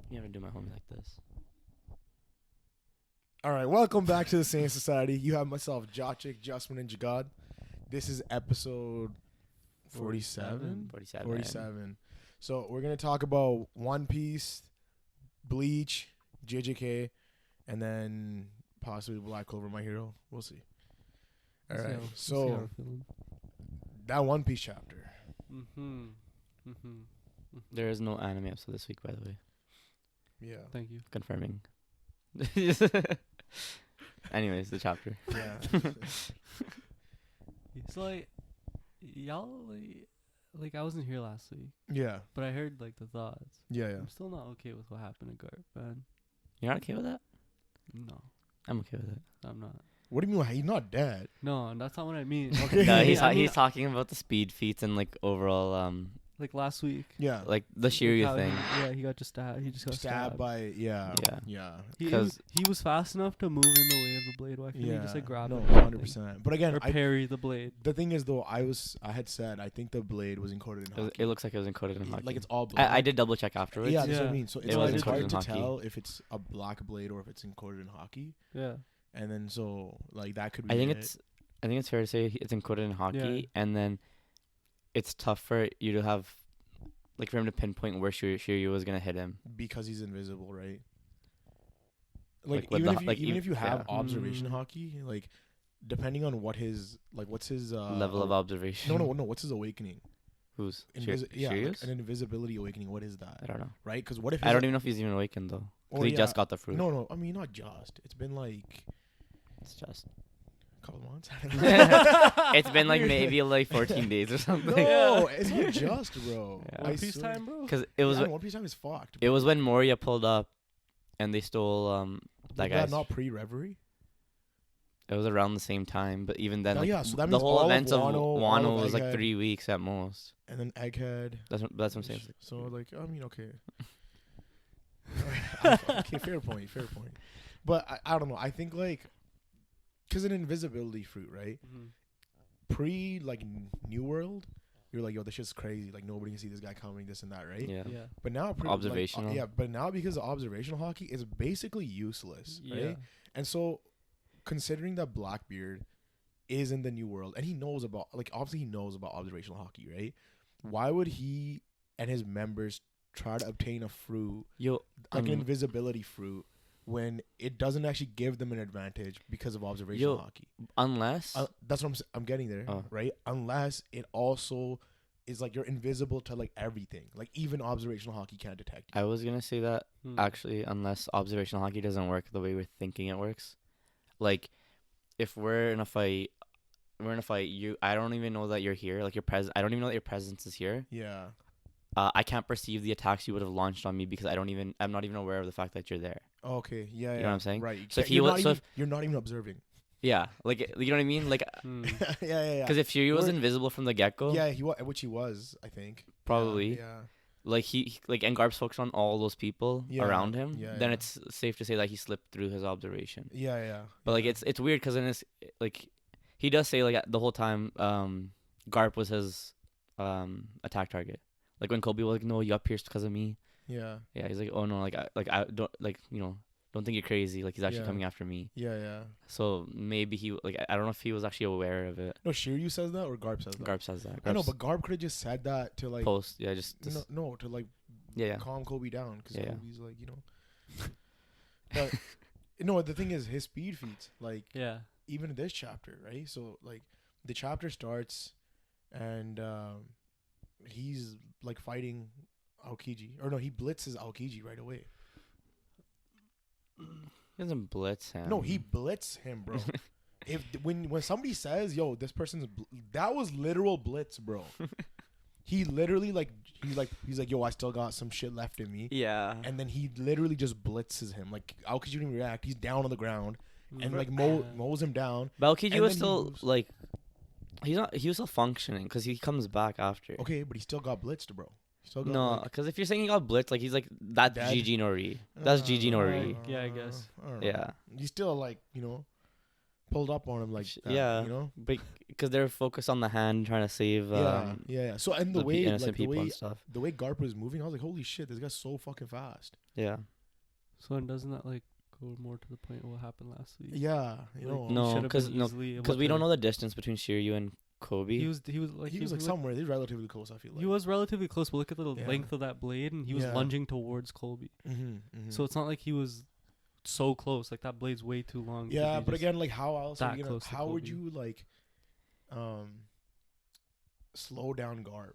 You have to do my homie like this. All right, welcome back to the Sayin Society. You have myself, Jochik, Justman, and Jagad. This is episode 47? 47. So we're going to talk about One Piece, Bleach, JJK, and then possibly Black Clover, My Hero. We'll see. All right, so that One Piece chapter. There is no anime episode this week, by the way. Yeah. Thank you. Confirming. Anyways, the chapter. Yeah. So y'all like I wasn't here last week, Yeah. but I heard like the thoughts. Yeah. I'm still not okay with what happened to Garp, man. You're not okay with that? No, I'm okay with it. I'm not. What do you mean? He's not dead. No, that's not what I mean. Okay. No, I mean, he's talking about the speed feats and like overall like last week. Yeah. like the like Shiryu how thing. He got just stabbed. He just got Stabbed by, yeah. He 'Cause- was fast enough to move in the way of the blade. Why couldn't he just like grab no, it? 100%. But again, Or parry the blade. the thing is though, I had said I think the blade was encoded in hockey. It looks like it was encoded in hockey. Like it's all black. I did double check afterwards. Yeah, that's what I Yeah. mean. So It it's, was it's encoded hard in to hockey. tell if it's a black blade or if it's encoded in hockey. Yeah. And then so like that could be. I think it's fair to say it's encoded in hockey, Yeah. and then it's tough for you to have, like, for him to pinpoint where Shiryu was gonna hit him. because he's invisible, right? Like, Like, with even the- if you, even if you have yeah. observation Mm. hockey, like depending on what his what's his Level of observation. no, what's his awakening? Who's Yeah, like Shiryu's? an invisibility awakening. What is that? I don't know. Right? Because what if I don't even know if he's even awakened though. 'Cause he just got the fruit. No, I mean not just. It's been like It's just. a couple months. It's been like maybe like 14 days or something. No, it's not just, bro. Yeah. One I Piece swear. time, bro. Because it was One Piece time is fucked. it was when Moria pulled up, and they stole that Was guy's. not pre-Reverie. It was around the same time, but even then, Oh, like, yeah, so that the means whole all of event of Wano, all Wano of was like Egghead. 3 weeks at most. And then Egghead. That's what I'm saying. So like, I mean, okay. Okay, fair point. But I don't know. I think like, cause an invisibility fruit, right? Pre like New World, you're like, yo, this shit's crazy. Like nobody can see this guy coming, this and that, right? Yeah. Yeah. But now Observational. yeah. But now because of observational hockey, it's basically useless, Yeah. right? And so, considering that Blackbeard is in the New World and he knows about, like, obviously he knows about observational hockey, right? Why would he and his members try to obtain a fruit, Yo, like an invisibility fruit, when it doesn't actually give them an advantage because of observational hockey? unless That's what I'm getting there, Oh. right? Unless it also is like you're invisible to like everything, like even observational hockey can't detect you. I was gonna say that actually, unless observational hockey doesn't work the way we're thinking it works, like if we're in a fight, I don't even know that you're here. Like I don't even know that your presence is here. Yeah. I can't perceive the attacks you would have launched on me because I'm not even aware of the fact that you're there. Okay. Yeah. You know what I'm saying? Right. So if you're he not was- even, you're not even observing. Yeah, like, you know what I mean? Like, Yeah. because if Shiryu was Or- invisible from the get-go, Yeah, which he was, I think. probably, Yeah. like and Garp's focused on all those people Yeah, around him, yeah, then yeah. it's safe to say that he slipped through his observation. Yeah. But like it's weird because in his, like, he does say like the whole time Garp was his attack target. Like when Kobe was like, no, you got pierced because of me. Yeah. Yeah, he's like, oh no, I don't, like, you know, don't think you're crazy. Like he's actually Yeah. coming after me. Yeah. So maybe he, like, I don't know if he was actually aware of it. No, Shiryu says that or Garp says that? Garp says that. I know, Garp's but Garp could have just said that to like post, yeah, just no, to like yeah. calm Kobe down because Yeah. Kobe's like, you know. But no, the thing is his speed feats, like Yeah. even in this chapter, right? So like the chapter starts and he's like fighting Aokiji, or no, he blitzes Aokiji right away. He doesn't blitz him. No, he blitz him, bro. When somebody says, "Yo, this person's," that was literal blitz, bro. He literally he's like, "Yo, I still got some shit left in me," Yeah. and then he literally just blitzes him. Like, how could you even react? He's down on the ground and like mows him down. Balkiji and was then he still moves. like, he was still functioning because he comes back after. Okay, but he still got blitzed, bro. He still got, No, like, because if you're saying he got blitzed, like he's like that's Dead? GG Nori. That's GG Nori. Yeah, I guess. I don't know. Yeah. He's still like, you know, pulled up on him like that, yeah, you know. because they're focused on the hand trying to save Yeah. So and the way innocent like the people way and stuff. the way Garp was moving, I was like, holy shit, this guy's so fucking fast. Yeah. So and doesn't that like go more to the point of what happened last week? Yeah, you Like, know. he No, should've been 'cause easily able Because we to- don't know the distance between Shiryu and Kobe. He was like he was like somewhere. He's relatively close. I feel like he was relatively close, but look at the Yeah. length of that blade, and he was Yeah. lunging towards Colby. So it's not like he was so close. Like that blade's way too long. to yeah, be but just- again, like how else? Are that you gonna, close to how would Kobe. you like, slow down Garp?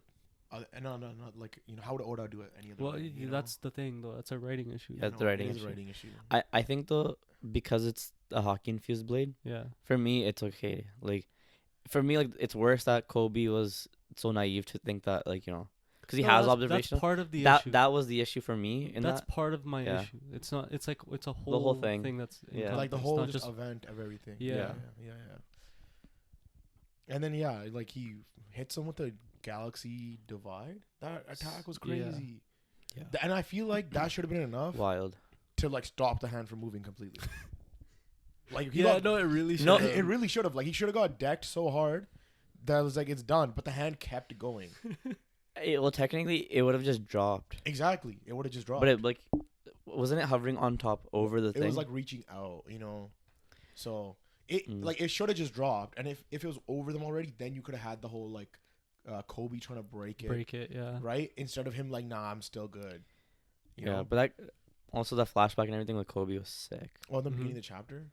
No, not like how would Oda do it any other well, way? You know? that's the thing though. That's a writing issue. Yeah, I it's the know, writing it is issue. a writing issue. I think though, because it's a hockey infused blade, Yeah. for me it's okay. Like, for me, like, it's worse that Kobe was so naive to think that, like, because he No, has that's observational. part of the That issue. that was the issue for me. In That's that, part of my Yeah. issue. It's not. It's like it's a whole, whole thing. that's Yeah. Like the encompassed, whole not just event of everything. Yeah. Yeah. And then like he hits him with a galaxy divide. That attack was Yeah. crazy. Yeah. And I feel like that should have been enough wild. to like stop the hand from moving completely. Like he Yeah, got, no, it really should. No, it really should have. Like he should have got decked so hard that it was like it's done, but the hand kept going. Well, technically, it would have just dropped. Exactly, it would have just dropped. But it wasn't it hovering on top over the it thing? was like reaching out, So it Mm. like it should have just dropped, and if it was over them already, then you could have had the whole like Kobe trying to break it, Yeah. right? Instead of him like, nah, I'm still good. You yeah, know? but that also the flashback and everything with Kobe was sick. Well, in the Mhm. beginning of the chapter,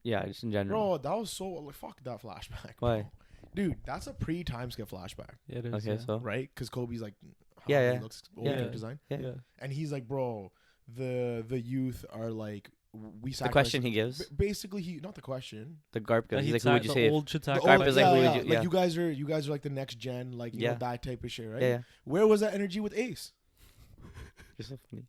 Yeah, just in general. bro, that was so like fuck that flashback. Why? Bro. Dude, that's a pre-time skip flashback, Yeah, it is. Okay, yeah. so right? Because Kobe's like, how Yeah, he yeah. looks, old Yeah. character design, yeah. Yeah. and he's like, bro, the youth are like, we The sacrifice. question he gives, Basically, not the question. the Garp That gives, he'd he's like, "Who would you the save?" old should The Garp old- is like, who would you- Like yeah. you guys are like the next gen, like you Yeah. know, that type of shit, right? Yeah, Where was that energy with Ace? you're so funny.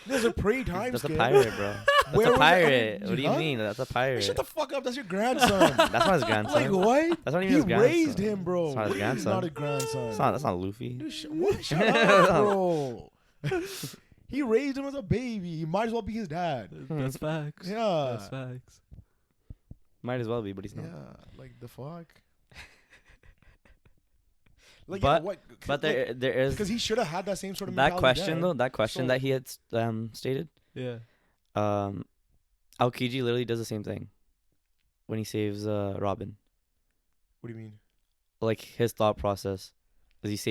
There's a pre-time That's a skip. pirate, bro. That's Where a was that pirate. energy, What do you huh? mean? That's a Hey, pirate. shut the fuck up. That's your grandson. That's not his grandson. Like what? That's not even He his grandson. raised him, bro. It's not his He's grandson. not his grandson. That's not Luffy. Dude, what? Shut up, bro. He raised him as a baby. He might as well be his dad. That's facts. Yeah. That's facts. Might as well be, but he's not. Yeah. Like the fuck. Like But- yeah, what? But there is because he should have had that same sort of that mentality question then. though. That question So- that he had stated. Yeah. Aokiji literally does the same thing when he saves Robin. What do you mean? Like his thought process is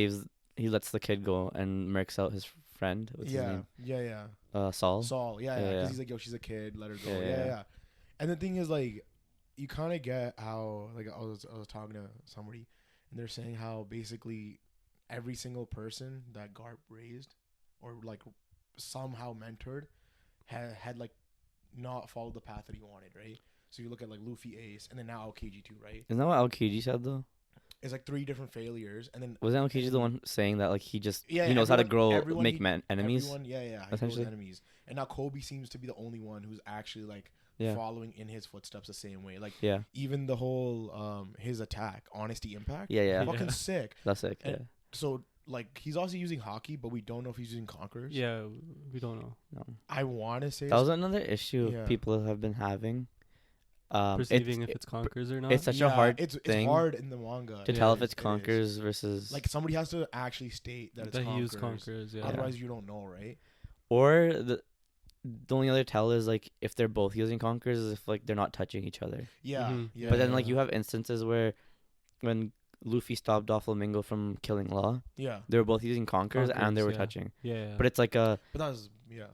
he lets the kid go and murks out his friend. What's his name? Yeah. Saul. Saul, yeah. Yeah, Because yeah. he's like, yo, she's a kid, let her go. Yeah, Yeah. yeah. And the thing is, like, you kind of get how, like, I was talking to somebody, and they're saying how basically every single person that Garp raised, or like somehow mentored, had like not followed the path that he wanted, right? So you look at like Luffy, Ace, and then now Aokiji too, right? Isn't that what Aokiji said though? It's like 3 different failures, and then Wasn't Aokiji the one saying that like he Yeah, knows how to grow, everyone make he- enemies? Everyone, yeah, he grows essentially. enemies. And now Kobe seems to be the only one who's actually like Yeah. following in his footsteps the same way. Like Yeah. even the whole his attack, honesty impact, Yeah. Yeah. fucking Yeah. sick. That's sick. And- Yeah. So like he's also using hockey, but we don't know if he's using conquerors. Yeah. We don't know. No. I want to say That was another issue Yeah. people have been having. Perceiving if it's conquers or not. it's such a hard it's thing hard in the manga to Yeah, tell if it it's is. conquers versus Like somebody has to actually state that it's that he conquerors. used conquers. Yeah. Otherwise, you don't know, right? or the only other tell is like if they're both using conquers is if like they're not touching each other. Yeah, Mhm. yeah. But then yeah. like you have instances where when Luffy stopped Doflamingo from killing Law, yeah. they were both using conquers and they Conquers, were yeah. touching. Yeah. But it's like a But that was yeah.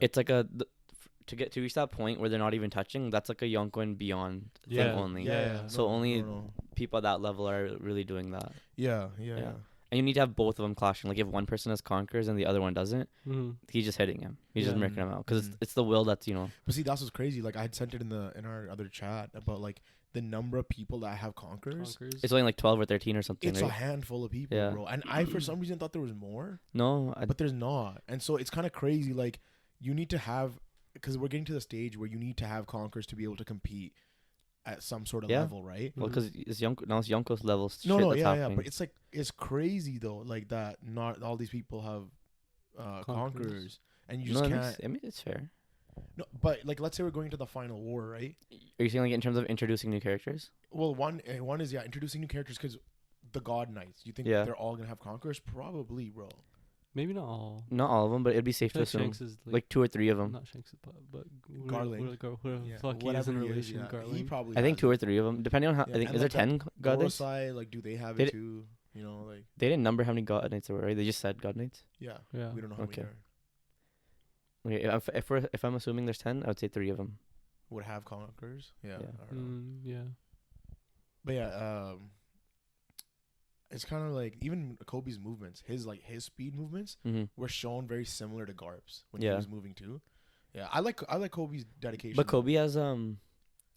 it's like to reach that point where they're not even touching. That's like a Yonko and beyond thing Yeah. only. Yeah. So only- no. People at that level are really doing that. Yeah. Yeah. And you need to have both of them clashing. Like if one person has conquers and the other one doesn't, Mhm. he's just hitting him. He's just Yeah. murking him out because Mhm. it's the will that's But see, that's what's crazy. Like I had sent it in our other chat about like the number of people that have conquers. Conquers. it's only like 12 or 13 or something. It's a right? handful of people, Yeah. bro. And I, for some reason, thought there was more, No, but there's not. And so it's kind of crazy. Like you need to have, because we're getting to the stage where you need to have conquers to be able to compete at some sort of Yeah. level, right? well, because it's Yonko, now it's Yonko's level shit No, that's yeah. happening. But it's like it's crazy though, like that. Not all these people have conquerors, and you just No, can't. I mean, it's fair. No, but like let's say we're going to the final war, right? Are you saying like in terms of introducing new characters? Well, one is introducing new characters because the God Knights. You think they're all gonna have conquerors? Probably, bro. Maybe not all. Not all of them, but it'd be safe to Like assume Shanks is like 2 or 3 of them. Not Shanks, but Garland. whoever the fuck he is in relation to Garland. He probably. I think has 2 it. or 3 of them, depending on how. Yeah, I think and is there like 10 god knights? Gorosei, like, do they have They it too? You know, like. They didn't number how many god knights there were, right? They just said god knights. Yeah. Yeah. We don't know how Okay. many are. Okay, if I'm assuming there's 10, I would say 3 of them. Would have conquerors. Yeah. Yeah. I don't know. Yeah. But yeah, it's kind of like even Kobe's movements, his speed movements Mm-hmm. were shown very similar to Garp's when Yeah. he was moving too. Yeah, I like Kobe's dedication. But Kobe has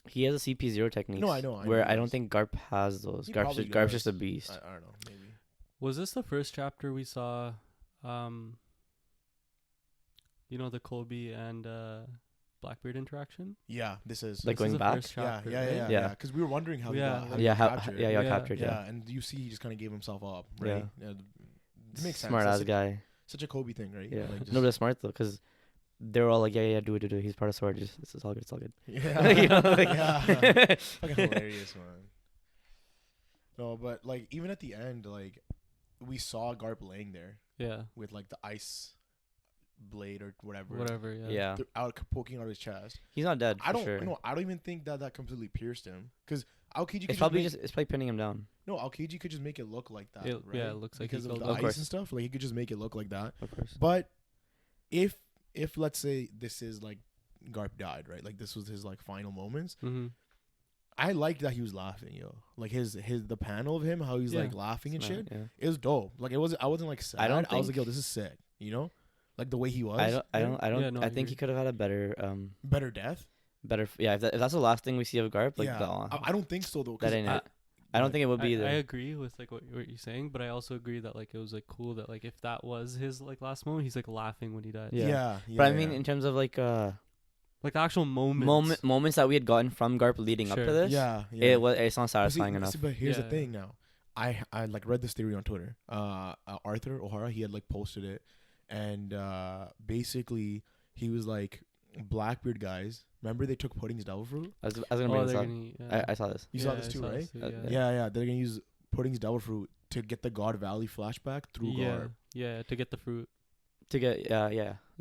he has a CP0 technique. No, I know Where he I don't does. think Garp has those. He Garp's probably Garp's just a does. beast. I don't know, maybe. Was this the first chapter we saw? The Colby and Blackbeard interaction. Yeah, this is Like This is going the back? first chapter, right? Yeah. Because we were wondering how Yeah. he got Yeah, captured. he got Yeah. captured. Yeah, Yeah, and you see he just kind of gave himself up, right? Yeah, it makes sense. smart That's ass guy. such a Kobe thing, right? Yeah, Like, just- no, but that's smart though, because they're all like, yeah, do it. He's part of Sword. It's all good. It's all good. Yeah, You know, like- yeah. Fucking hilarious, man. No, but like even at the end, like we saw Garp laying there Yeah. with like the ice blade or whatever, Whatever. Yeah. Yeah, poking out his chest. he's not dead. I don't for sure. know. I don't even think that completely pierced him because Aokiji could It's probably just it's probably pinning him down. no. Aokiji could just make it look like that, It- right? yeah, it looks like because he of killed the him. Of ice course. and stuff. Like he could just make it look like that. Of course. But if let's say this is like Garp died, right? Like this was his like final moments. Mm-hmm. I liked that he was laughing, yo. Like the panel of him, how he's Yeah. like laughing and It's shit. not- yeah. It was dope. Like I wasn't like sad. I don't I was like, think- yo, this is sick. You know, like the way he was. I don't. Yeah, no, I I think he agree. could have had a better Better death. Yeah. If that's the last thing we see of Garp, like Yeah, I don't think so though. that 'cause ain't it. I don't think it would be I either. agree with like what you're saying, but I also agree that like it was like cool that like if that was his like last moment, he's like laughing when he died. Yeah. Yeah, But I mean, in terms of like Like the actual moments. moments that we had gotten from Garp leading up to Sure. this, yeah. it's not But satisfying enough. But here's the Yeah. thing now. I like read this theory on Twitter. Arthur O'Hara, he had like posted it, and basically he was like, Blackbeard guys, remember they took Pudding's devil fruit? I was gonna Oh, bring this they're up. gonna eat, yeah. I saw this. You saw Yeah, this I too, saw right? this too, Yeah. Yeah, they're gonna use Pudding's devil fruit to get the God Valley flashback through yeah, Garp. yeah, to get the fruit. To get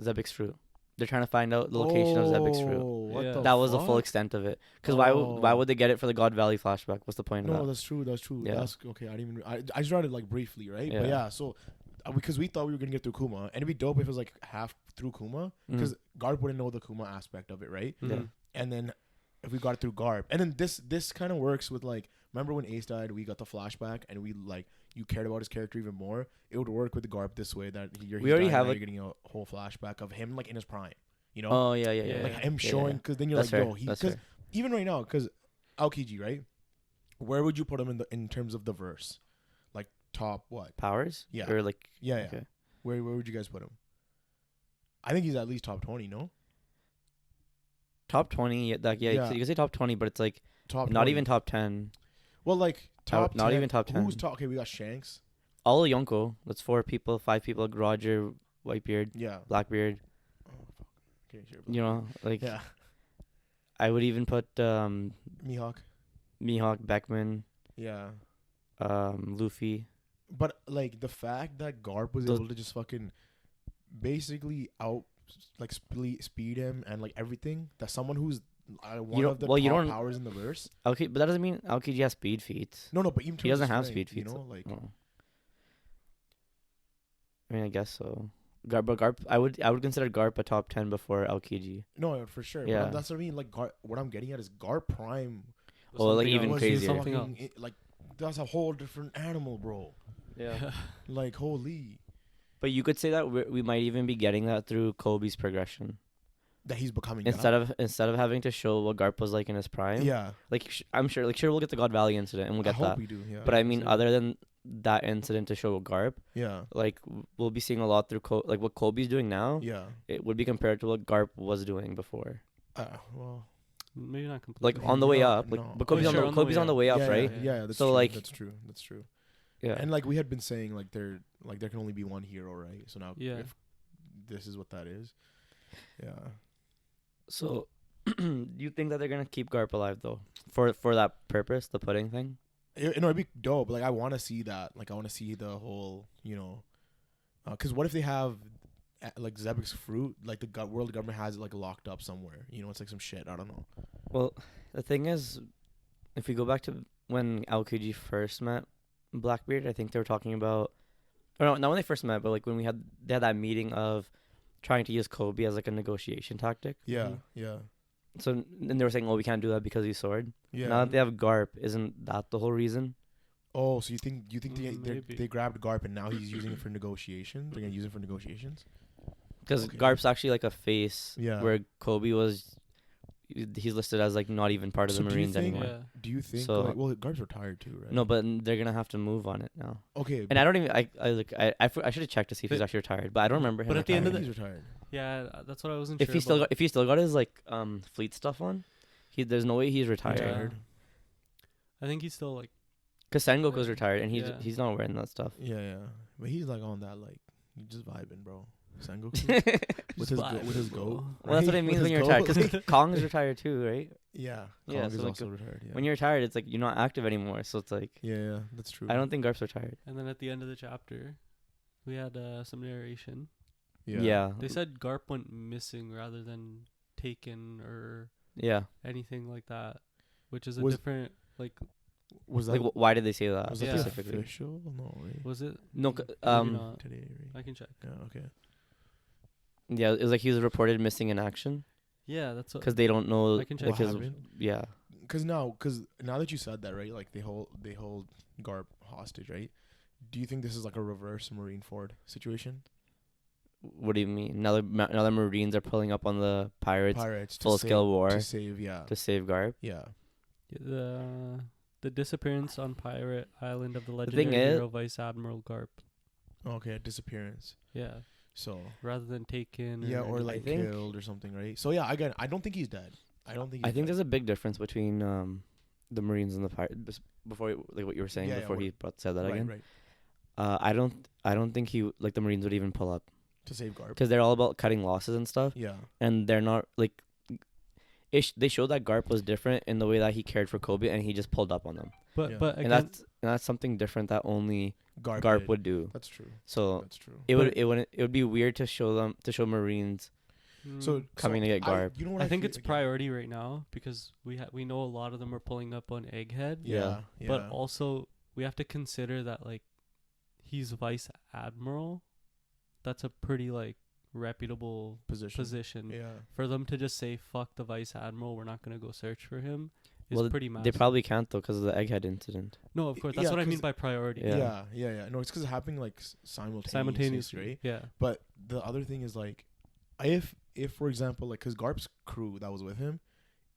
Zebek's fruit. They're trying to find out the location of Zebek's fruit. What Yeah. the That was the full fuck? extent of it. Because why Oh. would they get it for the God Valley flashback? What's the point of No, that? that's true. That's true. Yeah. That's okay. I didn't even. I just read it like briefly, right? But Yeah. yeah. So because we thought we were gonna get through Kuma, and it'd be dope if it was like half through Kuma, because Garp wouldn't know the Kuma aspect of it, right? Yeah. Mhm. And then if we got it through Garp, and then this kind of works with like, remember when Ace died, we got the flashback, and we like you cared about his character even more. It would work with the Garp this way that We already have, you're like- getting a whole flashback of him like in his prime, you know, Oh yeah, Yeah. like him Yeah, showing, yeah. because then you're That's like, fair. yo, he That's because fair. even right now, because Aokiji, right? Where would you put him in terms of the verse? Like top what? Powers? Yeah. Or like Yeah, yeah. Okay. Where would you guys put him? I think he's at least top 20. No, top 20? Yeah. You can say top 20, but it's like top. not 20. even top 10. Well, like top. not 10. even top 10. Who's top? Okay, we got Shanks. All of Yonko. That's 5 people. Roger, Whitebeard, Yeah. Blackbeard. Oh, fuck. Okay, sure. You know, like Yeah. I would even put Mihawk. Mihawk, Beckman, Yeah. Luffy. But like the fact that Garp was Those- able to just fucking basically speed him and like everything, that someone who's one don't- of the well, you top don't- powers in the verse. Okay, but that doesn't mean Aokiji has speed feats. No, but even He doesn't terms of have strength, speed you feats. know, like Oh. I mean, I guess so. Garp, I would consider Garp a top 10 before Aokiji. no, for sure. Yeah. But that's what I mean. Like what I'm getting at is Garp Prime. Oh, like Something even else. was crazier. Something fucking else. like that's a whole different animal, bro. Yeah. Like holy, But you could say that we might even be getting that through Kobe's progression that he's becoming instead of having to show what Garp was like in his prime. yeah. Like I'm sure we'll get the God Valley incident and we'll I get hope that. we do. Yeah. But I mean, same. other than that incident to show Garp, yeah, like we'll be seeing a lot through like what Kobe's doing now. yeah. It would be compared to what Garp was doing before. Well, Maybe not completely. Like on the way No, up, like no. but Kobe's Oh, on sure, the on the Kobe's way on the up. way up, yeah, right? Yeah, that's So, true. like- that's true. That's true. Yeah. And like we had been saying, like there can only be one hero, right? So now, Yeah. if this is what that is, yeah. So, do you think that they're gonna keep Garp alive though, for that purpose, the pudding thing? It'd be dope. Like I want to see that. Like I want to see the whole, because what if they have like Zebek's fruit, like the world government has it like locked up somewhere. It's like some shit. I don't know. Well, the thing is, if we go back to when LKG first met Blackbeard, I think they were talking about, or no, not when they first met, but like when they had that meeting of trying to use Kobe as like a negotiation tactic. Yeah, yeah, So then they were saying, "Oh, we can't do that because he's sword." yeah. Now that they have Garp, isn't that the whole reason? Oh, so you think Maybe. they grabbed Garp and now he's using it for negotiations? They're gonna use it for negotiations. Because Okay. Garp's actually like a face, Yeah. where Kobe he's listed as like not even part of So the do you Marines think- anymore. Yeah. Do you think? So- well, Garp's retired too, right? No, but they're gonna have to move on it now. Okay. And I don't even I should have checked to see if he's But- actually retired, but I don't remember him. but at the end of he's retired. Yeah, that's what I wasn't if sure he still about. got, if he still got his like fleet stuff on, there's no way he's retired. Retired. I think he's still like. Because Sengoku's retired and Yeah. he's not wearing that stuff. Yeah. But he's like on that like he's just vibing, bro. Sengoku with just his vibes, with his bro. goat. Well, that's what I right? mean With when his you're retired. goat. Because Kong's retired too, right? Yeah. Yeah, Kong so is like, also retired. Yeah. When you're retired, it's like you're not active anymore. So it's like yeah, that's true. I don't think Garp's retired. And then at the end of the chapter, we had some narration. Yeah. They said Garp went missing rather than taken or Yeah. anything like that, which is a Was- different like. Was that Like, why did they say that was Yeah. that specifically? official? No, right? Was it? No, Maybe not. Today, right? I can check. Yeah. Okay. Yeah, it was like he was reported missing in action Yeah, that's what. because they don't know. I can check. Like What his, happened? yeah. Because now that you said that, right? Like they hold Garp hostage, right? Do you think this is like a reverse Marineford situation? What do you mean? Now the Marines are pulling up on the pirates, Pirates full scale war to save, yeah, to save Garp. yeah. The disappearance on Pirate Island of the thing legendary is- hero Vice Admiral Garp. Okay, disappearance. Yeah, So rather than taken. yeah, or anything. like think- killed or something, right? So yeah, I don't think he's dead. I don't think. I He's think dead. there's a big difference between the Marines and the pirates. Before like what you were saying Yeah, yeah, before he said that right, again. right, I don't think the Marines would even pull up to save Garp. because they're all about cutting losses and stuff, Yeah, and they're not like. They showed that Garp was different in the way that he cared for Kobe, and he just pulled up on them. But Yeah. but And again, that's something different that only Garp Garp would do. That's true. So That's true. it would be weird to show Marines So coming to get Garp. You know what I think feel it's like- priority right now because we know a lot of them are pulling up on Egghead. Yeah, yeah. But also we have to consider that like he's Vice Admiral. That's a pretty like reputable position. Yeah. For them to just say fuck the Vice Admiral, we're not gonna go search for him is Well, pretty massive. They probably can't though because of the Egghead incident. No, of course. That's Yeah, what I mean 'cause- by priority. Yeah. Yeah. No, it's because it's happening like simultaneously, Simultaneously, right? Yeah. But the other thing is like, if for example, like, because Garp's crew that was with him,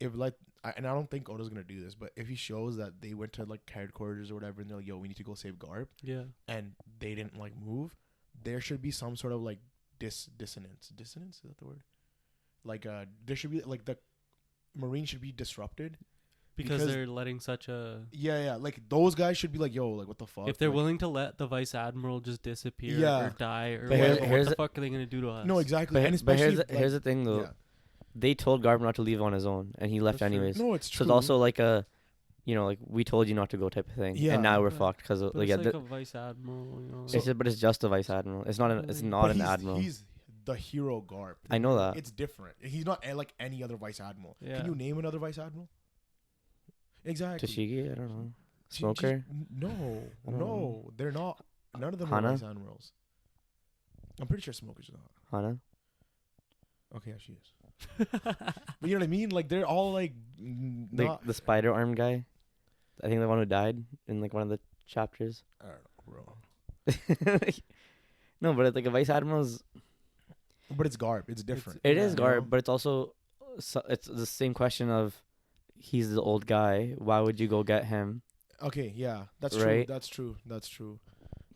if like, and I don't think Oda's gonna do this, but if he shows that they went to like headquarters or whatever, and they're like, "Yo, we need to go save Garp," Yeah. and they didn't like move, there should be some sort of like dissonance. Dissonance, is that the word? Like, there should be like the Marine should be disrupted. Because Because- they're letting such a. Yeah. Like those guys should be like, "Yo, like what the fuck?" If they're Like, willing to let the Vice Admiral just disappear Yeah. or die or But whatever, here's what the- the fuck are they gonna do to us? no, exactly. But, And but especially here's the thing though. yeah. They told Garp not to leave on his own, and he left That's true. anyways. No, it's So true. it's also like a, like we told you not to go type of thing. Yeah. And now we're But- fucked because But like it's yeah, like a Vice Admiral, you know. but it's just a Vice Admiral. It's not But an he's, admiral. He's the hero Garp. I know that. It's different. He's not like any other vice admiral. Yeah. Can you name another vice admiral? Exactly. Tashigi, I don't know. She- Smoker. No, I don't know. they're not. None of them Hana? are vice admirals. I'm pretty sure Smoker's not. Hana. Okay, yeah, she is. But you know what I mean? Like they're all like not. The spider arm guy. I think the one who died in like one of the chapters. I don't know, bro. No, but it's like a Vice Admiral's. But it's Garp. It's different. It is you know? Garp, but it's also it's the same question of he's the old guy. Why would you go get him? Okay, yeah, that's Right? true. That's true.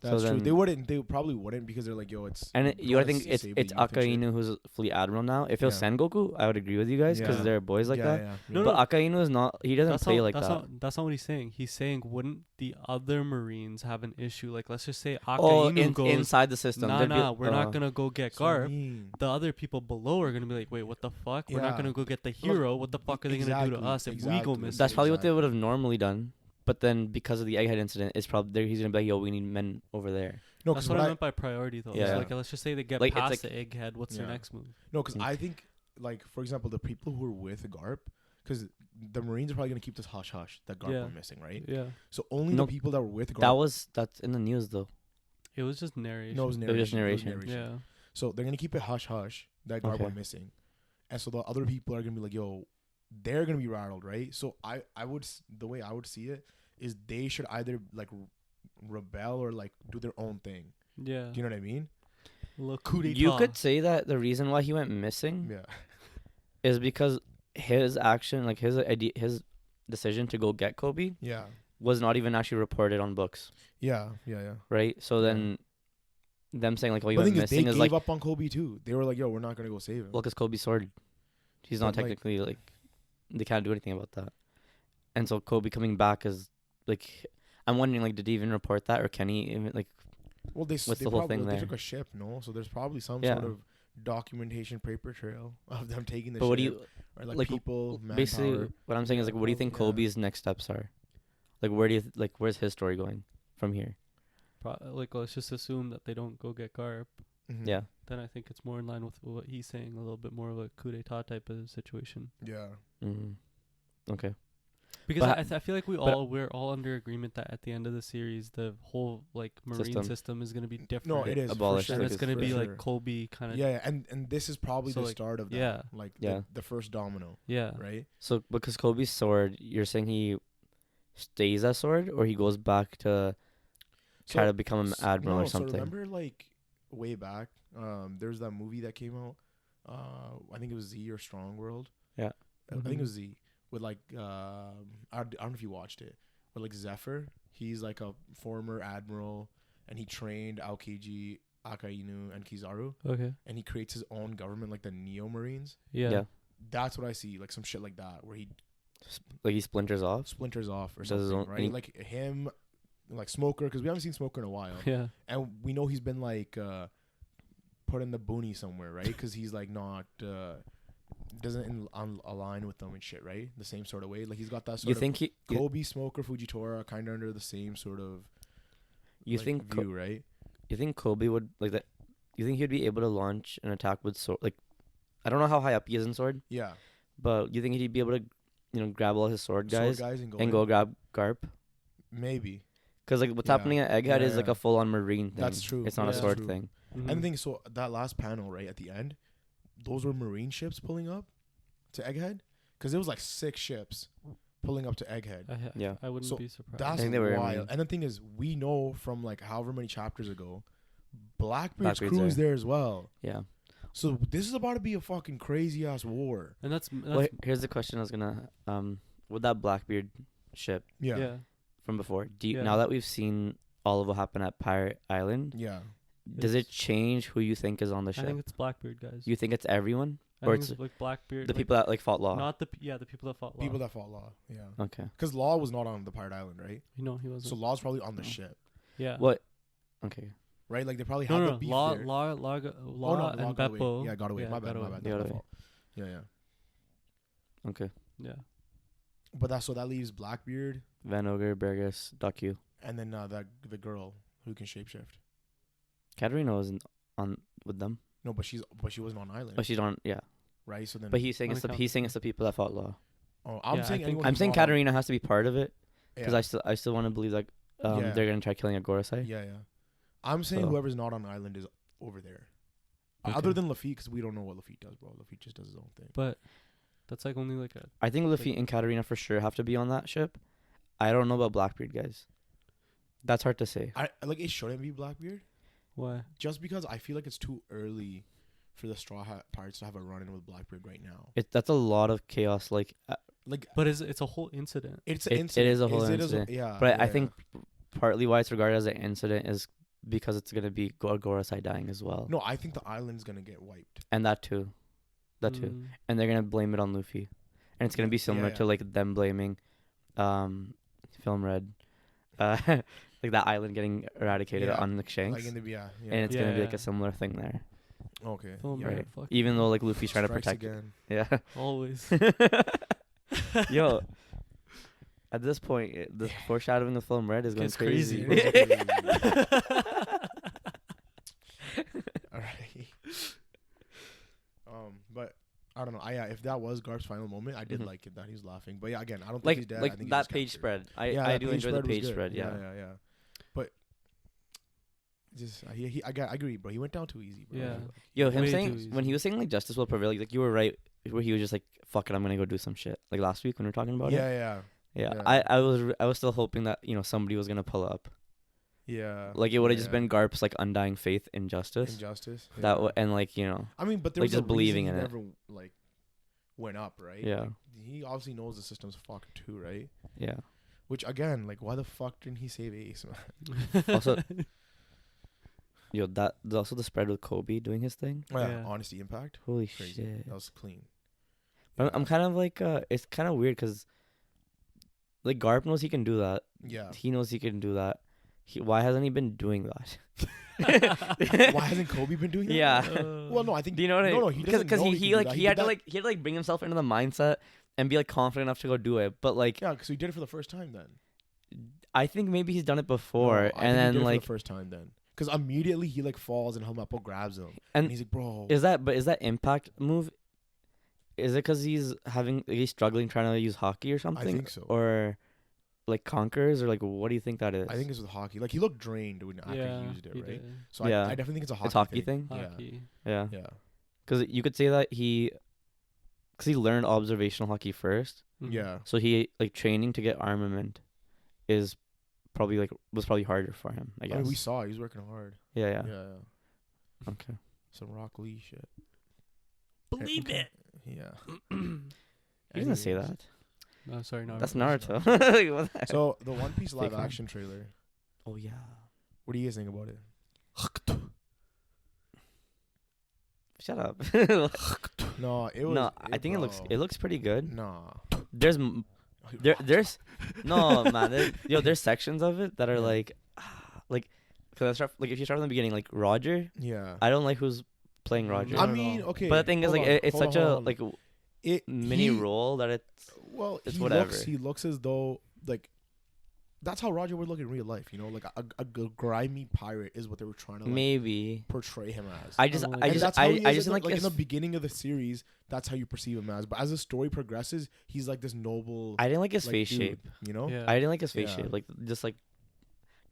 That's so true. then They probably wouldn't because they're like, yo, it's. and you gotta wanna think it's save the youth and shit. Akainu who's fleet admiral now. If it was Yeah. Sengoku, I would agree with you guys because Yeah. they're boys like that. Yeah. No, But no. Akainu is not. He doesn't play like that's that. That's not what he's saying. He's saying, wouldn't the other Marines have an issue? Like, let's just say Oh, Akainu goes, inside the system. There'd be- we're not gonna go get So I Garp. mean, The other people below are gonna be like, wait, what the fuck? We're not Yeah. gonna go get the hero. What the fuck are they gonna do to Exactly, us if we go exactly. missing? That's probably what they Exactly. would have normally done. But then because of the egghead incident, it's probably he's gonna be like, yo, we need men over there. no, That's because what I meant by priority, though. Yeah. It's like, let's just say they get Like, it's past like- the egghead. What's their Yeah. next move? no, because Mm. I think, like, for example, the people who are with Garp, because the Marines are probably gonna keep this hush hush that Garp Yeah. went missing, right? Yeah, So only No, the people that were with Garp. That's in the news though. it was just narration. No, it was It was just narration. narration. Yeah, So they're gonna keep it hush hush that Garp Okay. went missing, and so the other people are gonna be like, yo, they're gonna be rattled, right? So the way I would see it is they should either like rebel or like do their own thing. yeah. Do you know what I mean? Little coup d'etat. You could say that the reason why he went missing Yeah. is because his action, like his idea, his decision to go get Kobe, Yeah. was not even actually reported on books, Yeah. right? So then, them saying like, "Oh, he But the went thing is, they missing," is gave like, up on Kobe too. They were like, yo, we're not gonna go save him. well, because Kobe's sword, he's not But, like- technically like, they can't do anything about that, and so Kobe coming back is like, I'm wondering like, did he even report that, or can he even like? Well, they What's they the whole probably thing they there? took a ship, no? So there's probably some Yeah. sort of documentation paper trail of them taking the But ship. what do you or like, like, people, basically? manpower. What I'm saying is Yeah, like, what do you well, think yeah. Kobe's next steps are? Like, where do you like, where's his story going from here? Like, let's just assume that they don't go get Garp. Mhm. Yeah. Then I think it's more in line with what he's saying, a little bit more of a coup d'etat type of situation. Yeah. Okay. Because But- I feel like we're all under agreement that at the end of the series, the whole like marine system is gonna be different. No, it is Abolished, for and sure. it's gonna for be sure. like Kobe kind of. Yeah, and this is probably So, the like, start of that. yeah. Like Yeah. the first domino, Yeah. right? So because Kobe's sword, you're saying he stays that sword, or he goes back to try So- to become an admiral or So something? remember, like way back, there's that movie that came out. I think it was Z or Strong World. Yeah. I think Mhm. it was Z with like I don't know if you watched it, but like Zephyr, he's like a former admiral, and he trained Aokiji, Akainu, and Kizaru, Okay. and he creates his own government, like the Neo Marines. Yeah. Yeah. That's what I see, like some shit like that, where he Like he splinters off. splinters off or Does his something, own- right? he- Like him, like Smoker, because we haven't seen Smoker in a while. Yeah. And we know he's been like put in the boony somewhere, right? Because he's like not doesn't align with them and shit, right? The same sort of way. Like he's got that sort You of think he? Kobe, Smoker, Fujitora, kind of under the same sort of You like, think? view, right? You think Kobe would like that? You think he'd be able to launch an attack with sword? Like, I don't know how high up he is in sword, Yeah, but you think he'd be able to, grab all his sword guys, and and in. go grab Garp? Maybe. Because like what's Yeah. happening at Egghead is like Yeah. a full on marine thing. That's true. It's not a Yeah. sword True. thing. Mhm. And the thing is, so that last panel right at the end, those were marine ships pulling up to Egghead, because it was like 6 ships pulling up to Egghead. Yeah. I wouldn't So be surprised. That's think they were wild. marine. And the thing is, we know from like however many chapters ago, Blackbeard's Blackbeard's crew is there as well. Yeah. So this is about to be a fucking crazy ass war. and that's Well, here's the question I was gonna with that Blackbeard ship Yeah. yeah. from before. Do you, Yeah. now that we've seen all of what happened at Pirate Island, Yeah. does it change who you think is on the I ship? think it's Blackbeard guys. You think it's everyone, I or think it's like Blackbeard. the like, people that like fought Law? Not the the people that fought Law. People that fought Law. Yeah. Okay. Because Law was not on the Pirate Island, right? No, he wasn't. So Law's probably on the No. ship, yeah. What? Okay. right? Like they probably No, had no, the no. beef Law, there. Law, Law, Oh, Law, no, Law and got away. Beppo. Yeah, got away. My bad. got My away. bad. Got That's my away. fault. Yeah. Okay. Yeah. But that leaves Blackbeard, Van Ogre, Burgess, Docu. and then the girl who can shapeshift. Katarina wasn't on with them. No, but she wasn't on island, Oh, she's on. Yeah. right? So then, But he's saying On it's the account- he's saying it's the people that fought Law. I'm Yeah, I saying think- anyone I'm who's saying not on- Katarina has to be part of it because Yeah. I still want to believe like Yeah. they're gonna try killing a Gorosei. Yeah. I'm saying So- whoever's not on island is over there. Okay. Other than Lafitte, because we don't know what Lafitte does, bro. Lafitte just does his own thing. But that's like only like a. I think Luffy and Katarina for sure have to be on that ship. I don't know about Blackbeard guys. That's hard to say. I like it shouldn't be Blackbeard, Why? just because I feel like it's too early for the Straw Hat Pirates to have a run-in with Blackbeard right now. That's a lot of chaos. Like, Like But it's a whole incident. it's It an incident. is a whole it incident. yeah. but I yeah. think partly why it's regarded as an incident is because it's gonna be Gorosei dying as well. No, I think the island's gonna get wiped. And that too. And they're gonna blame it on Luffy, and it's gonna be similar to like them blaming, Film Red, like that island getting eradicated on the Shanks. Like in the, and it's gonna be like a similar thing there. Okay. Right. Even though like Luffy's trying to protect again. Yeah. Always. Yo. At this point, the foreshadowing of Film Red is going crazy. All right. But I don't know. If that was Garp's final moment, I did like it that he was laughing. But yeah, again, I don't think he's dead. Like I think that page spread. I do enjoy the page spread. Yeah. But just I agree, bro. He went down too easy, bro. Yeah. Yo, him saying when he was saying like justice will prevail, like you were right, where he was just like, fuck it, I'm gonna go do some shit. Like last week when we were talking about it. Yeah. I was still hoping that somebody was gonna pull up. Yeah. Like it would have just been Garp's like undying faith in justice. Yeah. And like I mean, but there like was just believing in it. Never like went up, right? Yeah. Like, he obviously knows the system's fucked too, right? Yeah. Which again, like, why the fuck didn't he save Ace, man? Also, there's also the spread with Kobe doing his thing. Oh, yeah. Honesty Impact. Holy Crazy. shit. That was clean. But I'm kind of like it's kind of weird because like Garp knows he can do that. Yeah. He knows he can do that. Why hasn't he been doing that? Why hasn't Kobe been doing that? Yeah. Well, no, I think. Do you know what I mean? No, he doesn't. Because he had to like bring himself into the mindset and be like confident enough to go do it. But like, yeah, because he did it for the first time then. I think maybe he's done it before, and then like for the first time then. Because immediately he like falls and Helmappo grabs him, and he's like, "Bro." Is that impact move? Is it because he's struggling trying to use hockey or something? I think so. Or like conquers, or like what do you think that is? I think it's with hockey. Like he looked drained when after he used it, right? Did. So I definitely think it's a hockey thing. Hockey. Yeah. Because you could say that because he learned observational hockey first. Yeah. So he like training to get armament was probably harder for him. I guess. I mean, we saw he was working hard. Yeah. Okay. Some Rock Lee shit. Believe it. Yeah. You didn't say that. No, sorry, Naruto. That's Naruto. So the One Piece live action trailer. Oh yeah. What do you guys think about it? Shut up. No, it was. I think it looks pretty good. Nah. There's no man. There's sections of it that are like cause if you start from the beginning, like Roger. Yeah. I don't like who's playing Roger. I mean, okay. But the thing is, like, it's such a like mini role that it's whatever. He looks as though like that's how Roger would look in real life. Like a grimy pirate is what they were trying to maybe portray him as. I just like in the beginning of the series, that's how you perceive him as. But as the story progresses, he's like this noble. I didn't like his face shape. Yeah. I didn't like his face shape. Like just like,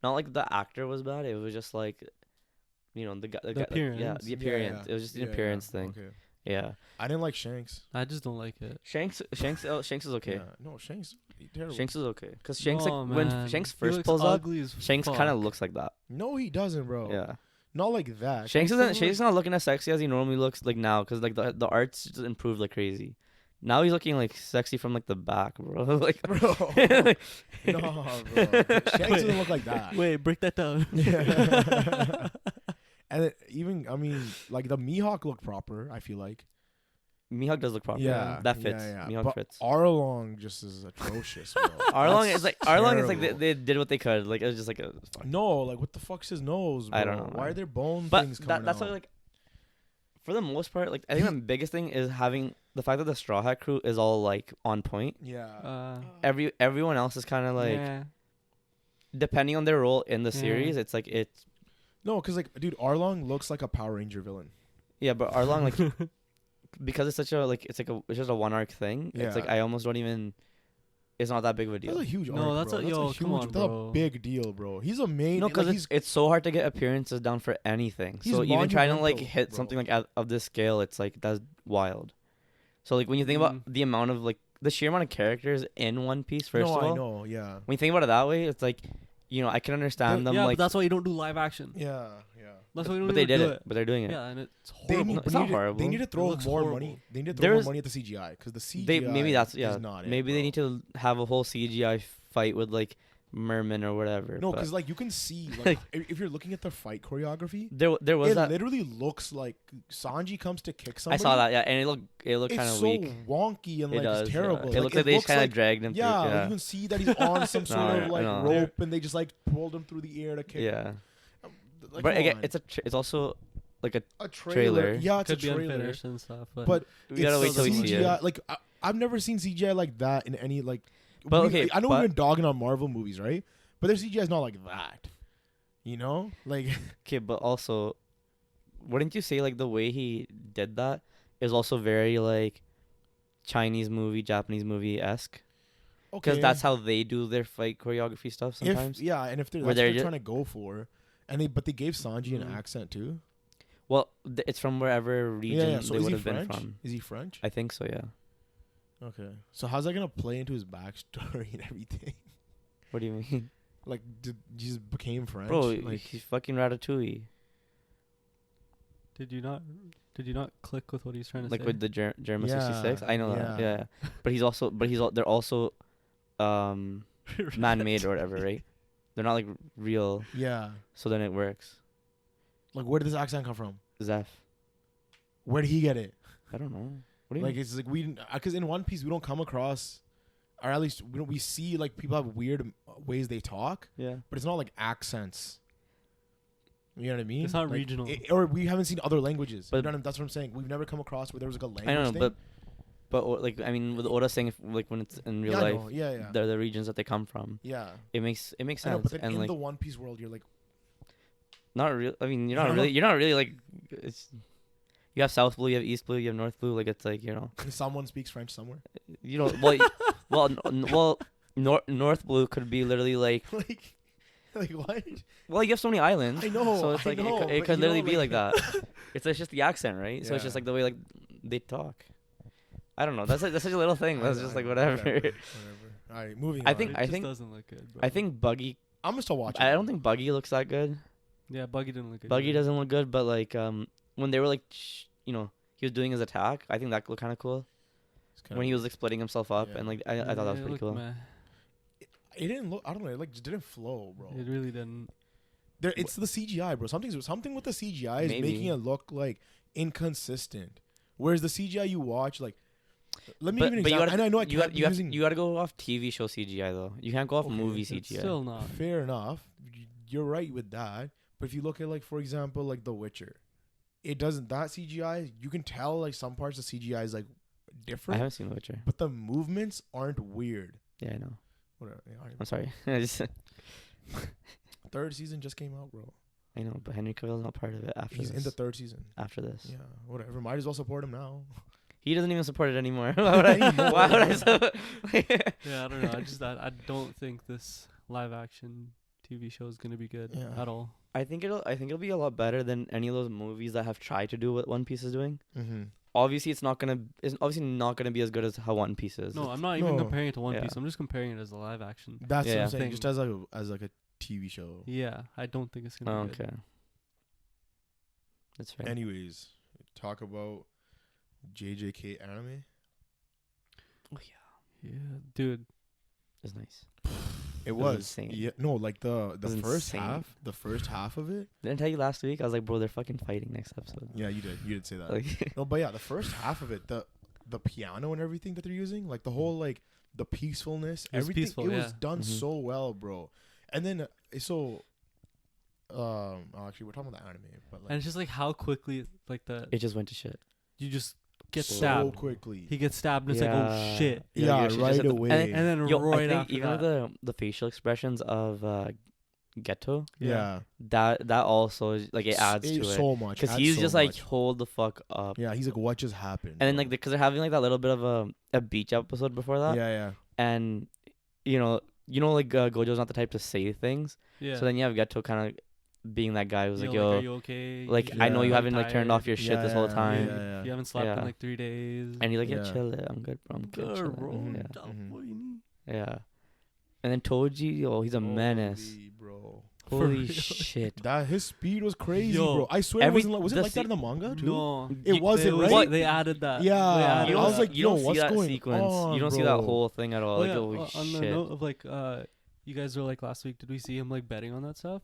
not like the actor was bad. It was just like, the appearance. The appearance. It was just an appearance thing. Okay. Yeah. I didn't like Shanks. I just don't like it. Shanks is okay. Yeah. No, Shanks. Terrible. Shanks is okay. Because Shanks, man. when Shanks first pulls up, Shanks kind of looks like that. No, he doesn't, bro. Yeah. Not like that. Shanks not looking as sexy as he normally looks like now, because like the art's just improved like crazy. Now he's looking like sexy from like the back, bro. Like, bro. No, bro. Shanks doesn't look like that. Wait, break that down. Yeah. And like the Mihawk looked proper, I feel like. Mihawk does look proper. Yeah. That fits. Yeah. Mihawk but fits. Arlong just is atrocious, bro. Arlong is like they did what they could. Like it was just like no, like what the fuck's his nose, bro? I don't know. Why are there bone things coming out? That's why, like, for the most part, like I think the biggest thing is having the fact that the Straw Hat crew is all like on point. Yeah. Everyone else is kind of like depending on their role in the series. It's like it's no, because like dude, Arlong looks like a Power Ranger villain. Yeah, but Arlong like because it's such a like it's just a one arc thing. Yeah. It's like I almost don't even. It's not that big of a deal. That's a huge arc, no, that's bro. a huge, come on, bro. That's a big deal, bro. He's a main. No, because like, it's so hard to get appearances down for anything. So even trying to like hit bro. something like of this scale, it's like that's wild. So like when you think about the amount of like the sheer amount of characters in One Piece, first of all, I know, yeah. When you think about it that way, it's like I can understand them. Yeah, like but that's why you don't do live action. Yeah. That's why you don't. But they did it. But they're doing it. Yeah, and it's horrible. It's not horrible. They need to throw more money. They need to throw more money at the CGI because the CGI maybe that's is not it, maybe bro. they need to have a whole CGI fight with like merman or whatever. No, but because like you can see like if you're looking at the fight choreography, there was it that. literally looks like Sanji comes to kick I somebody. saw that, yeah, and it looked It's kind of so weak. wonky and It like does, it's terrible. Yeah. It looks like they just kind of dragged him. Yeah, through. like, you can see that he's on some sort of like know. rope, and they just like pulled him through the air to kick. Yeah, him. Like, but come again, on. it's also like a trailer. Yeah, it's Could a be trailer. unfinished and stuff, But we gotta wait till we see CGI. it. Like I've never seen CGI like that in any like. But okay, I know but- we've been dogging on Marvel movies, right? But their CGI is not like that. You know, like Okay, but also, wouldn't you say like the way he did that is also very like Chinese movie, Japanese movie esque? Because okay. that's how they do their fight choreography stuff sometimes. And if they're, Where that's what they're they're trying to go for, but they gave Sanji an Mm. accent too. Well, it's from wherever region Yeah. So they is would he have been French? from. Is he French? I think so, yeah. Okay. So how's that gonna play into his backstory and everything? What do you mean? Like, he just became French? Bro, like, he's fucking Ratatouille. Did you not click with what he's trying to Like say? with the German Yeah, 66? I know that, yeah. yeah. But they're also man-made or whatever, right? They're not like real, yeah. so then it works. Like, where did this accent come from? Zeph. Where did he get it? I don't know. What do you Like, mean? it's like because in One Piece we don't come across, or at least we see like people have weird ways they talk, Yeah. but it's not like accents. You know what I mean? It's not Like, regional. or we haven't seen other languages. But- You know what that's what I'm saying. We've never come across where there was like a language I don't know, thing. but like I mean, with Oda saying like when it's in real yeah, I life, know. Yeah. they're the regions that they come from. Yeah. It makes I know, sense. but then And in like the One Piece world, you're like, not real. I mean, You know? you're not really like it's. You have South Blue, you have East Blue, you have North Blue. Like it's like someone speaks French somewhere. you know. Well, North Blue could be literally like. like what? Well, you have so many islands. I know. So it's like I know, it but could you literally know, be like that. It's just the accent, right? So it's Yeah. just like the way like they talk. I don't know. That's such a little thing. That's just like whatever. Whatever. All right, moving on. it just doesn't look good, bro. I think Buggy. I'm gonna still watch it. I don't think Buggy looks that good. Yeah, Buggy didn't look good. Buggy either. doesn't look good, but like when they were like he was doing his attack, I think that looked kind of cool. When he was like splitting himself up Yeah. and like I thought that was it pretty looked cool. meh. It didn't look. I don't know. It like just didn't flow, bro. It really didn't. It's the CGI, bro. Something with the CGI is Maybe. making it look like inconsistent. Whereas the CGI you watch, like, let me give you an But you example. gotta, I know I you can't got you have using. you gotta go off TV show CGI though. You can't go off Okay, movie It's CGI. still not. Fair enough. You're right with that. But if you look at like, for example, like The Witcher, it doesn't. That CGI, you can tell like some parts of CGI is like I different, haven't seen The Witcher. but the movements aren't weird. Yeah, I know. Whatever. Yeah, I'm sorry. I just third season just came out, bro. I know, but Henry Cavill's not part of it after He's this. in the third season. After this, Yeah, whatever. Might as well support him now. he doesn't even support it anymore. Why would I? Why would I? Yeah, I don't know. I don't think this live action TV show is gonna be good Yeah. at all. I think it'll be a lot better than any of those movies that have tried to do what One Piece is doing. Mm-hmm. Obviously, it's obviously not gonna be as good as how One Piece is. No, I'm not even No. comparing it to One Yeah. Piece. I'm just comparing it as a live action. That's what Yeah. I'm saying. Thing. Just as like a TV show. Yeah, I don't think it's gonna Oh, be good. okay. That's fair. Anyways, talk about JJK anime. Oh yeah, Yeah, dude. it's nice. It was was insane. Yeah, no, like the was first insane. half. The first half of it. Didn't I tell you last week? I was like, bro, they're fucking fighting next episode. Yeah, you did. You did say that. Like, No, but yeah, the first half of it, the piano and everything that they're using, like the whole like the peacefulness, It was everything, peaceful, it was yeah. done Mhm. so well, bro. And then actually we're talking about the anime, but And like it's just like how quickly like it just went to shit. you just get so stabbed. quickly. He gets stabbed and it's like, oh shit. Yeah, your shit just right hit the- away. And, And then yo, right I think after even that. the facial expressions of Geto, yeah, that also is, like it adds to it. so much Because adds he's so just like, much. hold the fuck up. Yeah, he's like, what just happened? And then bro? like because they're having like that little bit of a beach episode before that. yeah, And you know like Gojo's not the type to say things. Yeah. So then you have Geto kind of being that guy who's like, are yo, you okay? like You I know look you haven't like turned off tired. your shit this whole time. Yeah. You haven't slept Yeah. in like 3 days. And he's like, yeah, Yeah. chill it. I'm good, bro. I'm good. Good, chill bro. it." Mhm. Don't Mhm. worry. Yeah. And then Toji, yo, he's a menace. Holy, bro. For Holy real. shit. That his speed was crazy, Yo, bro. I swear every- it wasn't like, was it the like that in the manga too? No. It wasn't, right? What? They added that. Yeah, They added You I don't, was like, you don't yo, see what's that going sequence. on, You don't see that bro? whole thing at all. Oh, like, yeah. holy On the shit. note of like you guys were like last week. Did we see him like betting on that stuff?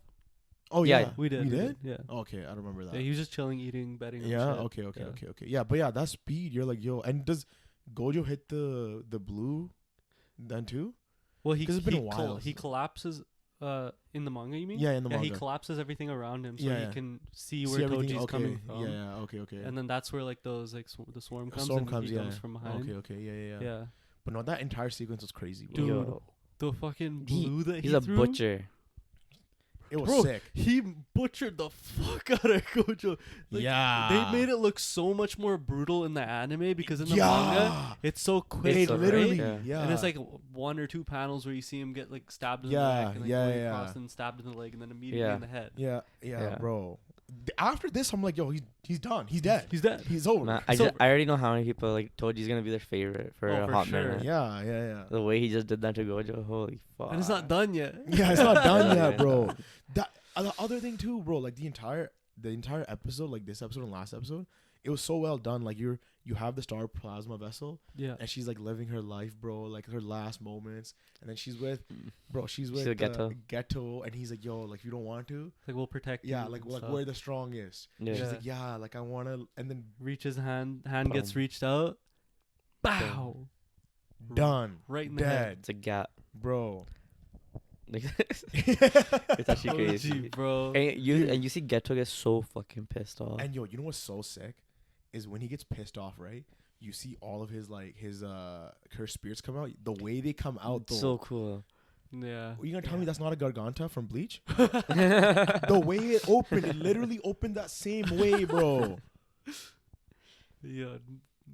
Oh Yeah, yeah, We did. We did. Yeah. Okay, I don't remember that. Yeah, he was just chilling, eating, betting. On Yeah. shit. Okay. Yeah, but yeah, that speed. You're like, yo, and does Gojo hit the blue then too? Well, he 'Cause it's been a while he since- collapses. In the manga, you mean? Yeah, in the He manga. collapses everything around him so Yeah. he can see See where everything? Toji's Okay. coming from. Yeah. Okay. And then that's where like those like the swarm comes. Storm and comes. he Yeah. comes from behind. Okay. Yeah. Yeah. But no, that entire sequence was crazy, bro. Dude, Yo, the fucking blue that he's he a threw, butcher. It was Bro, sick. he butchered the fuck out of Gojo. Like, Yeah. They made it look so much more brutal in the anime because in the manga it's so quick. They It's so literally, right, yeah. And it's like one or two panels where you see him get like stabbed in the Yeah, neck and like yeah, going yeah. across and stabbed in the leg and then immediately Yeah. in the head. Yeah, Yeah. bro. After this, I'm like, yo, he's done. He's dead. He's dead. He's over. Man, It's over. I already know how many people like Toji's gonna be their favorite for Oh, a for hot sure. minute. Yeah. The way he just did that to Gojo, holy fuck! And it's not done yet. Yeah, it's not done Yeah. yet, bro. That the other thing too, bro. Like the entire episode, like this episode and last episode, it was so well done. Like you have the star plasma vessel, Yeah. and she's like living her life, bro. Like her last moments, and then she's with She's with with Geto, and he's like, yo, like if you don't want to, Like we'll protect you. yeah, and like stuff. we're the strongest. Yeah. She's Yeah. like, yeah, like I wanna, and then Reaches hand gets Boom. reached out. Bow. done, Right in the head. dead, It's a gap. bro. Like, it's actually OG, crazy. bro. And you see Geto get so fucking pissed off. And yo, you know what's so sick is when he gets pissed off, right? You see all of his cursed spirits come out. The way they come out, though. So cool. Yeah. Are you gonna tell me that's not a Garganta from Bleach? The way it opened, it literally opened that same way, bro. Yeah.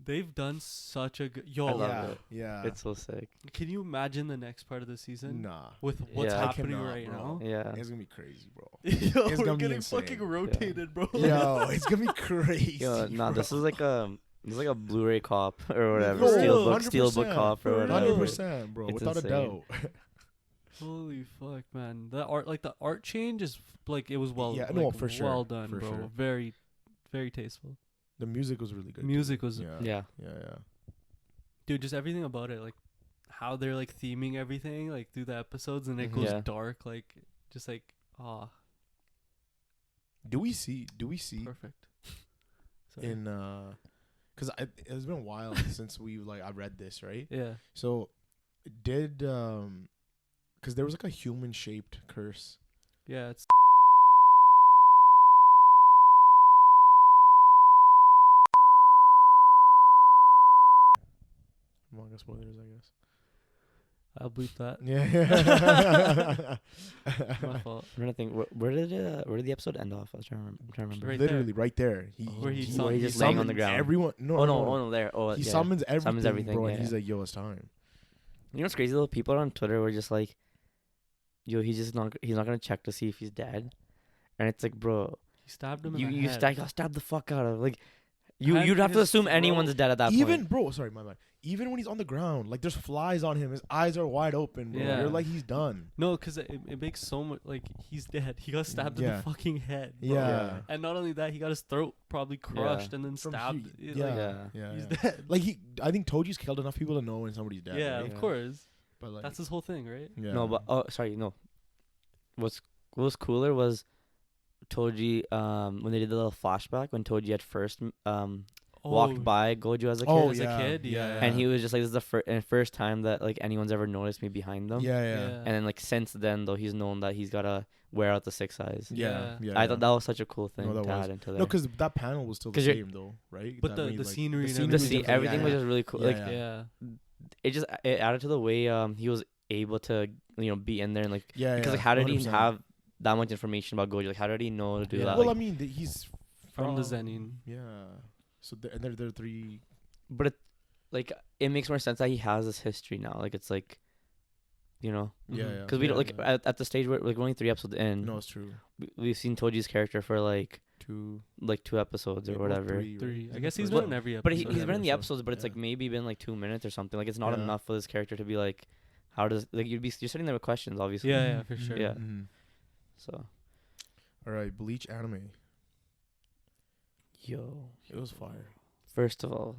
They've done such a good. I Yo, love yeah, it. yeah. It's so sick. can you imagine the next part of the season Nah, with what's Yeah. I happening cannot, right bro. now? Yeah. it's gonna be crazy, bro. Yo, It's we're gonna be getting insane. fucking rotated, bro. Yo, it's gonna be crazy. Yo, nah, bro. this is like a Blu-ray cop or whatever. No, Steelbook cop or For whatever. real. 100%, bro, It's without insane. a doubt. Holy fuck, man! The art change is like it was Yeah, like, no, for sure, well done, for bro. sure. Very, very tasteful. The music was really good. Music was, Yeah. dude, just everything about it, like how they're like theming everything, like through the episodes, and it goes Yeah. dark, like just like Do we see perfect. Sorry. in because it's been a while since I read this, right? Yeah. So did because there was like a human shaped curse. Yeah, it's Manga spoilers, I guess. I'll bleep that. Yeah. My fault. I'm trying to think. Where did the episode end off? I was trying to remember. Right Literally right there. He, Where he Where he's just laying on the summons ground. Everyone. No, Oh no, no, there. Oh, He yeah. summons everything, everything, bro. yeah, And he's yeah. like, "Yo, it's time." You know what's crazy though? People on Twitter were just like, "Yo, he's not gonna check to see if he's dead," and it's like, bro, He stabbed him in you the you head. stab the fuck out of like, you'd And have to his assume throat. anyone's dead at that Even point. bro, sorry, my bad. Even when he's on the ground, like there's flies on him. His eyes are wide open, bro. Yeah. You're like, he's done. No, because it makes so much like he's dead. He got stabbed in Yeah. the fucking head. Bro. Yeah. And not only that, he got his throat probably crushed and then From stabbed. he- Like, yeah. Yeah. Yeah. he's yeah. dead. Like I think Toji's killed enough people to know when somebody's dead. yeah, right? of course. But like, That's his whole thing, right? yeah. No, but what was cooler was Toji when they did the little flashback when Toji had first walked by Gojo as a kid. Oh, as yeah. a kid, yeah. And he was just like, this is the first time that like anyone's ever noticed me behind them. Yeah. And then like since then though, he's known that he's gotta wear out the 6 eyes. Yeah. I thought that was such a cool thing No, that to was. add into there. No, because that panel was still the 'Cause you're- same though, right? But That the made, like, scenery and scenery the was everything. scene, everything was yeah. just really cool. Yeah, Like Yeah. it added to the way he was able to be in there and like Yeah, because yeah, like how did he 100%. have that much information about Gojo? Like how did he know to do Yeah. that? Well, Like, I mean, he's From the Zenin. Yeah. So they're three. but it makes more sense that he has this history now. Like it's like, Yeah, Mhm. yeah. because we don't like yeah. at the stage where like we're only 3 episodes in. No, it's true. We've seen Toji's character for like 2 2 episodes or yeah, whatever. 3. right? I guess The he's first been in one. every episode. But he's Yeah, been in the so, episodes, but it's yeah. like maybe been like 2 minutes or something. Like it's not Yeah. enough for this character to be like, how does like you're sitting there with questions, obviously. Yeah, for sure. Yeah. Mhm. So All right, Bleach Anime. yo, It was fire. first of all,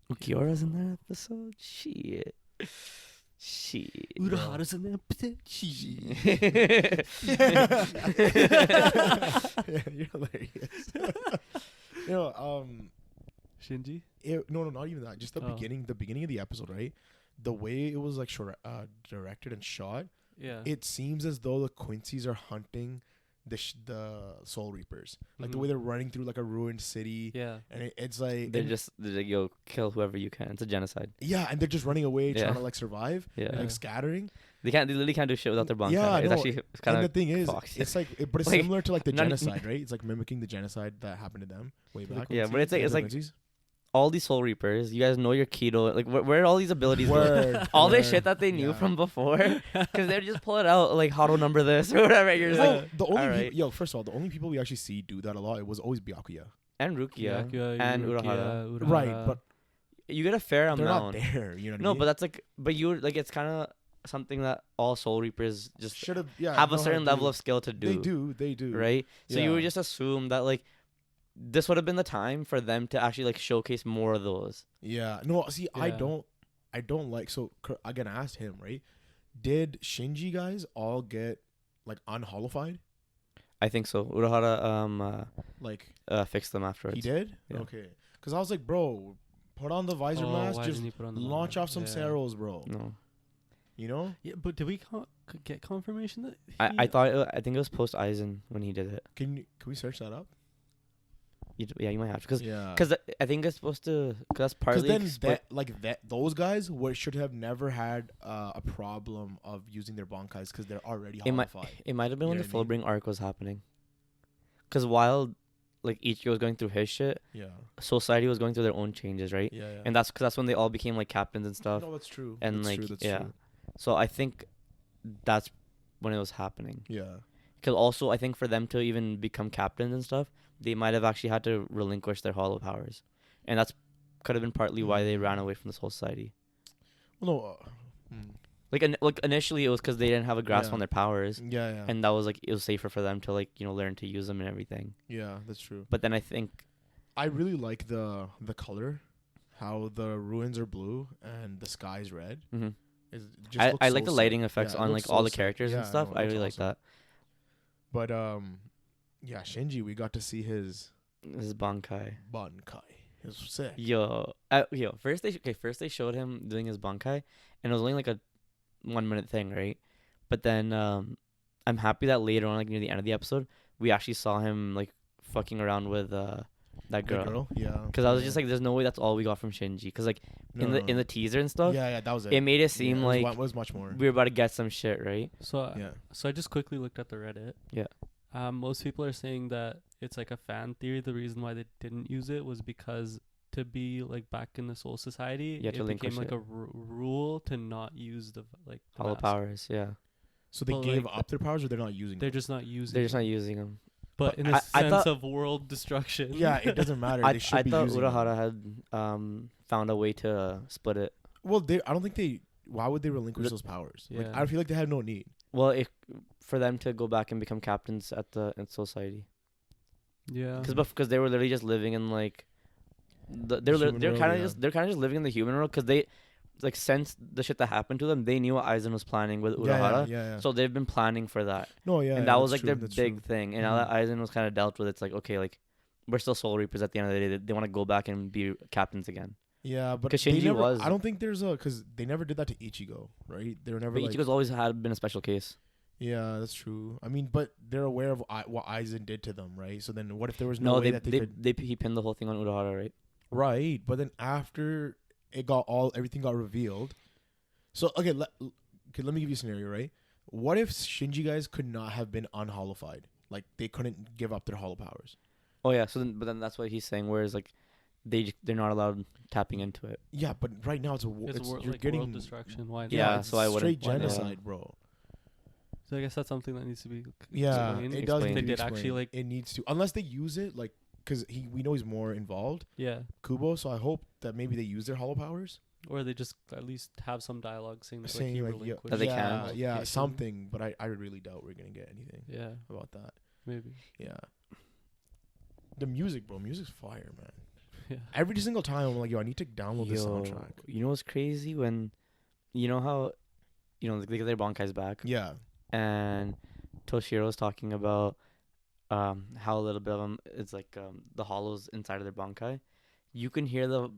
Ukiora's in that episode. Shit. Shit. Urahara's an episode. Yeah, you're hilarious. Shinji? No, not even that. Just the beginning of the episode, right? The way it was like directed and shot, Yeah. it seems as though the Quincy's are hunting the Soul Reapers. Like the way they're running through like a ruined city. Yeah. And it's like they're like, yo, kill whoever you can. It's a genocide. yeah, and they're just running away, trying to like survive, Yeah. and, like scattering. They literally can't do shit without their bonkai. Yeah, It's no, actually kind and of the thing is, fucked. it's like, but it's Like, similar to like the none- genocide, right? It's like mimicking the genocide that happened to them way For the back. Yeah, but it's like The Quincy's. all these Soul Reapers. You guys know your keto. Like where are all these abilities? Go? Word, All this word. shit that they knew Yeah. from before, because they'd just pull it out like how to number this or whatever. You're just like, The only alright. first of all, the only people we actually see do that a lot, it was always Byakuya. and Rukia, Byakuya, and Urahara. Right, but you get a fair they're amount. not there. You know what I No, mean? but that's like, but you like it's kind of something that all Soul Reapers just should have have a certain level of skill to do. They do. Right? So you would Yeah. just assume that like this would have been the time for them to actually like showcase more of those. Yeah. No, see, I Yeah. don't like. So again, I asked him, right? Did Shinji guys all get like unhollified? I think so. Urahara Like fixed them afterwards. he did? Yeah. Okay. Because I was like, bro, put on the visor mask, why just didn't he put on the launch mask? off some Yeah. Ceros, bro. No, You know? Yeah, but did we get confirmation that I thought I think it was post Aizen when he did it. Can we search that up? Yeah, you might have to Yeah. because I think it's supposed to because that's Because partly then those guys should have never had a problem of using their bankais because they're already it might hollified. it might have been You when know the what I mean? Fullbring arc was happening. Because while like Ichigo was going through his shit, Yeah. Society was going through their own changes, right? Yeah. Yeah. And that's when they all became like captains and stuff. No, that's true. And that's like true, that's yeah, true. so I think that's when it was happening. Yeah. Because also I think for them to even become captains and stuff, they might have actually had to relinquish their hollow powers, and that's could have been partly why they ran away from this whole society. Well, no. Like initially it was because they didn't have a grasp Yeah. on their powers, Yeah. Yeah. and that was like it was safer for them to like learn to use them and everything. Yeah, that's true. But then I think I really like the color, how the ruins are blue and the sky's red. mhm. It just looks I so like the sick. lighting effects Yeah, it on looks like all so the sick. characters Yeah, and stuff. no, it I looks really awesome. like that. But yeah, Shinji, we got to see his This is Bankai. bankai. It was sick. Yo, first they showed him doing his Bankai, and it was only like a 1 minute thing, right? But then I'm happy that later on, like near the end of the episode, we actually saw him like fucking around with that The girl. Yeah. Because I was just like, there's no way that's all we got from Shinji. Because like in the teaser and stuff, yeah, that was it. it made it seem Yeah, like it was much more. we were about to get some shit, right? So Yeah. so I just quickly looked at the Reddit. Yeah. Most people are saying that it's like a fan theory. The reason why they didn't use it was because to be like back in the Soul Society, You had to it became relinquish like it. a rule to not use the the Hollow mask. powers, yeah. So they But, gave like, up their powers, or they're not using They're them? just not using. They're just it. not using them. But but in a I sense thought- of world destruction. Yeah, it doesn't matter. I They should be thought using them. Urahara had found a way to split it. Well, I don't think they. Why would they relinquish The- those powers? Yeah. Like, I feel like they have no need. Well, for them to go back and become captains in society, Yeah. because they were literally just living in like, they're Human world, kind of yeah. just living in the human world because they, like since the shit that happened to them, they knew what Aizen was planning with Urahara, Yeah. so they've been planning for that, No, yeah. and that was that's like true, their that's big true. thing. And now that Aizen was kind of dealt with, it's like okay, like we're still Soul Reapers at the end of the day. They want to go back and be captains again. Yeah, but 'Cause they Shinji never, was- I don't think there's because they never did that to Ichigo, right? They were never But like. Ichigo's always had been a special case. Yeah, that's true. I mean, but they're aware of what Aizen did to them, right? So then, what if there was No, no, way they that they they, could? they he pinned the whole thing on Urahara, right? Right, but then after everything got revealed. So okay, let me give you a scenario, right? What if Shinji guys could not have been unhollified? Like they couldn't give up their hollow powers. Oh yeah, but then that's what he's saying. Whereas like they're not allowed tapping into it. Yeah, but right now it's a war. It's It's, world, you're like getting world destruction. Why? Yeah, it's so I wouldn't- straight why not? genocide, bro. So I guess that's something that needs to be. Yeah, explained. it does. Explain. Need They to be did actually explained. like. It needs to, unless they use it, like, because we know he's more involved, Yeah. Kubo. So I hope that maybe they use their hollow powers. Or they just at least have some dialogue saying that Saying he like, yeah, relinquished That they yeah, can. yeah, application. something. But I really doubt we're gonna get anything Yeah, about that. maybe. Yeah. The music, bro. Music's fire, man. Yeah. Every single time I'm like, yo, I need to download this soundtrack. You know what's crazy when, you know how they get their bankais back. Yeah. And Toshiro's talking about how a little bit of them it's like the hollows inside of their bankai. You can hear the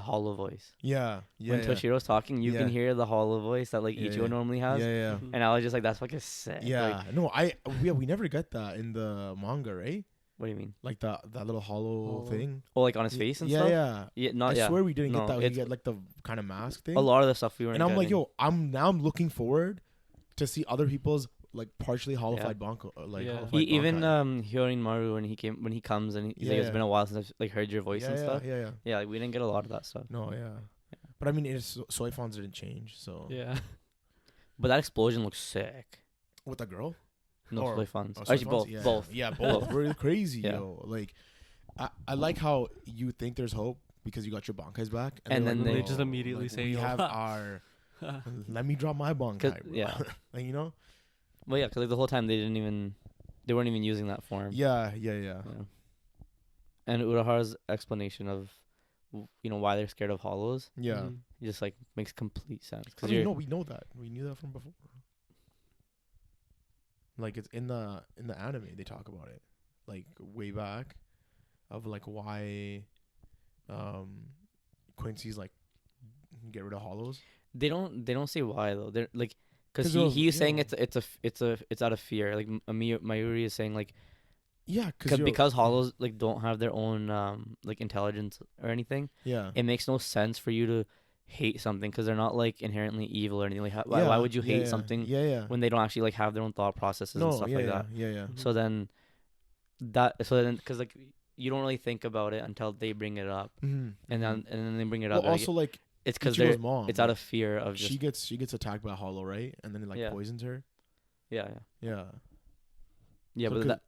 hollow voice. Yeah. Yeah. When Toshiro's talking, you can Yeah. hear the hollow voice that like Yeah, Ichigo yeah. normally has. Yeah. Mhm. And I was just like, that's fucking sick. Yeah. Like, No, we never get that in the manga, right? what do you mean? Like that little hollow thing. Oh, like on his face and yeah, stuff? Yeah. Yeah, not I yeah. swear we didn't No, get that. We it's- get like the kind of mask thing. A lot of the stuff we were and I'm like, getting. yo, I'm looking forward to see other people's like partially hollowified banko, like Yeah. hollowified Even bankai. Hyorin Maru when he comes and he's like, it's Yeah. been a while since I've like heard your voice yeah, and yeah, stuff. Yeah. Yeah, like, we didn't get a lot of that stuff. No, yeah. But I mean, it's Soifons didn't change, so Yeah. But that explosion looks sick. with the girl. No Or- Soifons. Oh, Actually, Soifons? both. Yeah. Both. Yeah, both. Really crazy, Yeah. yo. Like, I like how you think there's hope because you got your bankais back, And they're then like, they "No, just immediately like, say, we yo, have our. Let me drop my bankai, bro. yeah. Like, you know. Well, yeah, because like, the whole time they weren't even using that form. Yeah. Yeah. And Urahara's explanation of, why they're scared of hollows, Yeah. Mhm. just like makes complete sense. I Because mean, no, we know that. We knew that from before. Like it's in the anime they talk about it, like way back, of like why, Quincy's like get rid of hollows. they don't say why though. They're like, because 'Cause he's saying yeah. it's out of fear. Like Mayuri is saying like Yeah, because hollows like don't have their own like intelligence or anything. yeah, It makes no sense for you to hate something because they're not like inherently evil or anything. Like why would you hate something Yeah. when they don't actually like have their own thought processes and stuff like that? Yeah. So then because like you don't really think about it until they bring it up, Mm-hmm. and then they bring it Well, up. Like, also like it's because Ichigo's mom. it's out of fear of just she gets attacked by a hollow, right? And then it like Yeah. poisons her. yeah. Yeah. Yeah, So but 'cause- that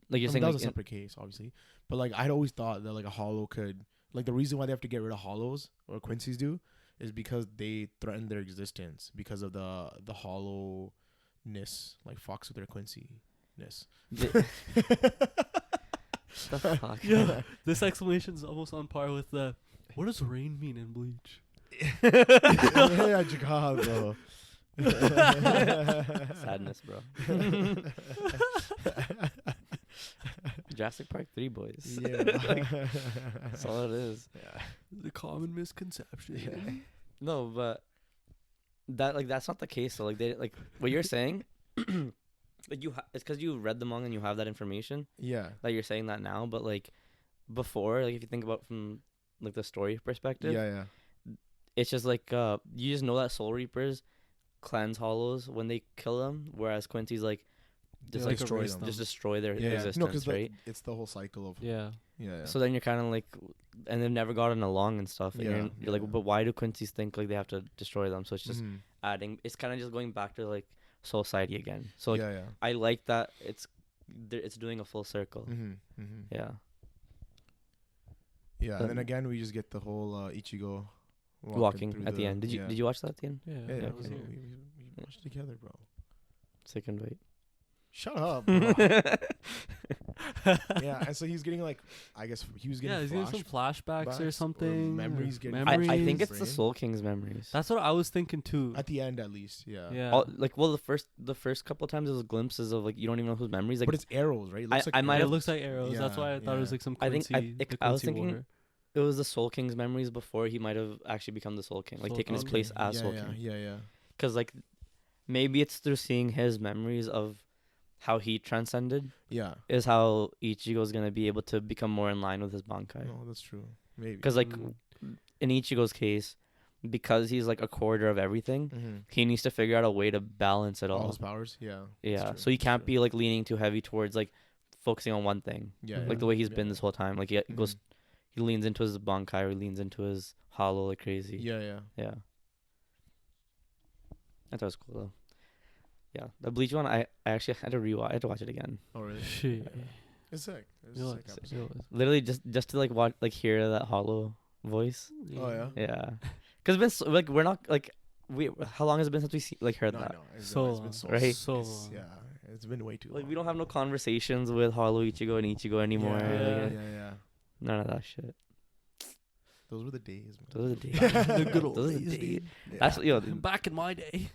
like you're I mean, saying that like was a separate case, obviously. But like I'd always thought that like a hollow could like the reason why they have to get rid of hollows or Quincy's do is because they threaten their existence because of the hollowness like fucks with their Quincy-ness. the fuck. Yeah. This explanation is almost on par with the. What does rain mean in Bleach? Yeah, Jagad, bro. Sadness, bro. Jurassic Park 3 boys. Yeah. That's all it is. Yeah. The common misconception. Yeah. No, but that's not the case. So like they like what you're saying. Like it's because you read the manga and you have that information Yeah. that you're saying that now. But like before, like if you think about from like the story perspective, Yeah. it's just like you just know that Soul Reapers cleanse hollows when they kill them, whereas Quincy's like just They, like destroy erase them. just destroy their Yeah. existence, No, because right? it's the whole cycle of Yeah. yeah. So then you're kind of like, and they've never gotten along and stuff. And Yeah, you're yeah. like, but why do Quincy's think like they have to destroy them? So it's just Mhm. adding. It's kind of just going back to like Soul Society again. So like, yeah. I like that it's doing a full circle. Mm-hmm. Mm-hmm. Yeah. Yeah, and then again we just get the whole Ichigo Walking through at the end. Did yeah. you watch that at the end? Yeah. Yeah, I yeah, was we, here. we watched it together, bro. Second wait. Shut up. Bro. Yeah, and so he's getting like, I guess he was getting Yeah, he's getting some flashbacks or something. memories getting- I think Memories. it's the Soul King's memories. That's what I was thinking too. at the end at least. Yeah. Yeah. The first couple of times it was glimpses of like you don't even know whose memories. Like But it's arrows, right? It looks I might It have- looks like arrows. That's Yeah, why I thought it was yeah. like some I think Quincy. I the was Quincy thinking water. it was the Soul King's memories before he might have actually become the Soul King, like Soul taking his King. place as yeah, Soul yeah, King. yeah. Because like maybe it's through seeing his memories of how he transcended Yeah. is how Ichigo's gonna be able to become more in line with his Bankai. No, that's true. Maybe. Because like Mm. in Ichigo's case, because he's like a quarter of everything, Mm-hmm. he needs to figure out a way to balance it All all. his powers. Yeah. Yeah, true, so he that's can't true. be like leaning too heavy towards like focusing on one thing, Yeah. like the way he's yeah. been this whole time. Like he goes, Mhm. he leans into his Bankai or he leans into his Hollow like crazy. Yeah, yeah. Yeah. I thought it was cool though. Yeah, the Bleach one, I actually had to rewatch. I had to watch it again. Oh, really? Shit. It's sick. It's You a know, sick it's- episode. you know, Literally just to like watch, like hear that Hollow voice. Oh, yeah? Yeah, because it's been like we're not like we. How long has it been since we like heard No, that? no. It's So been so long. Right? So it's- long. yeah. It's been way too long. Like we don't have no conversations with Hollow Ichigo and Ichigo anymore. Yeah, Like, yeah. None of that shit. Those were the days, man. Those are the days. The good old Those are the days, days. dude. That's yo. Back in my day.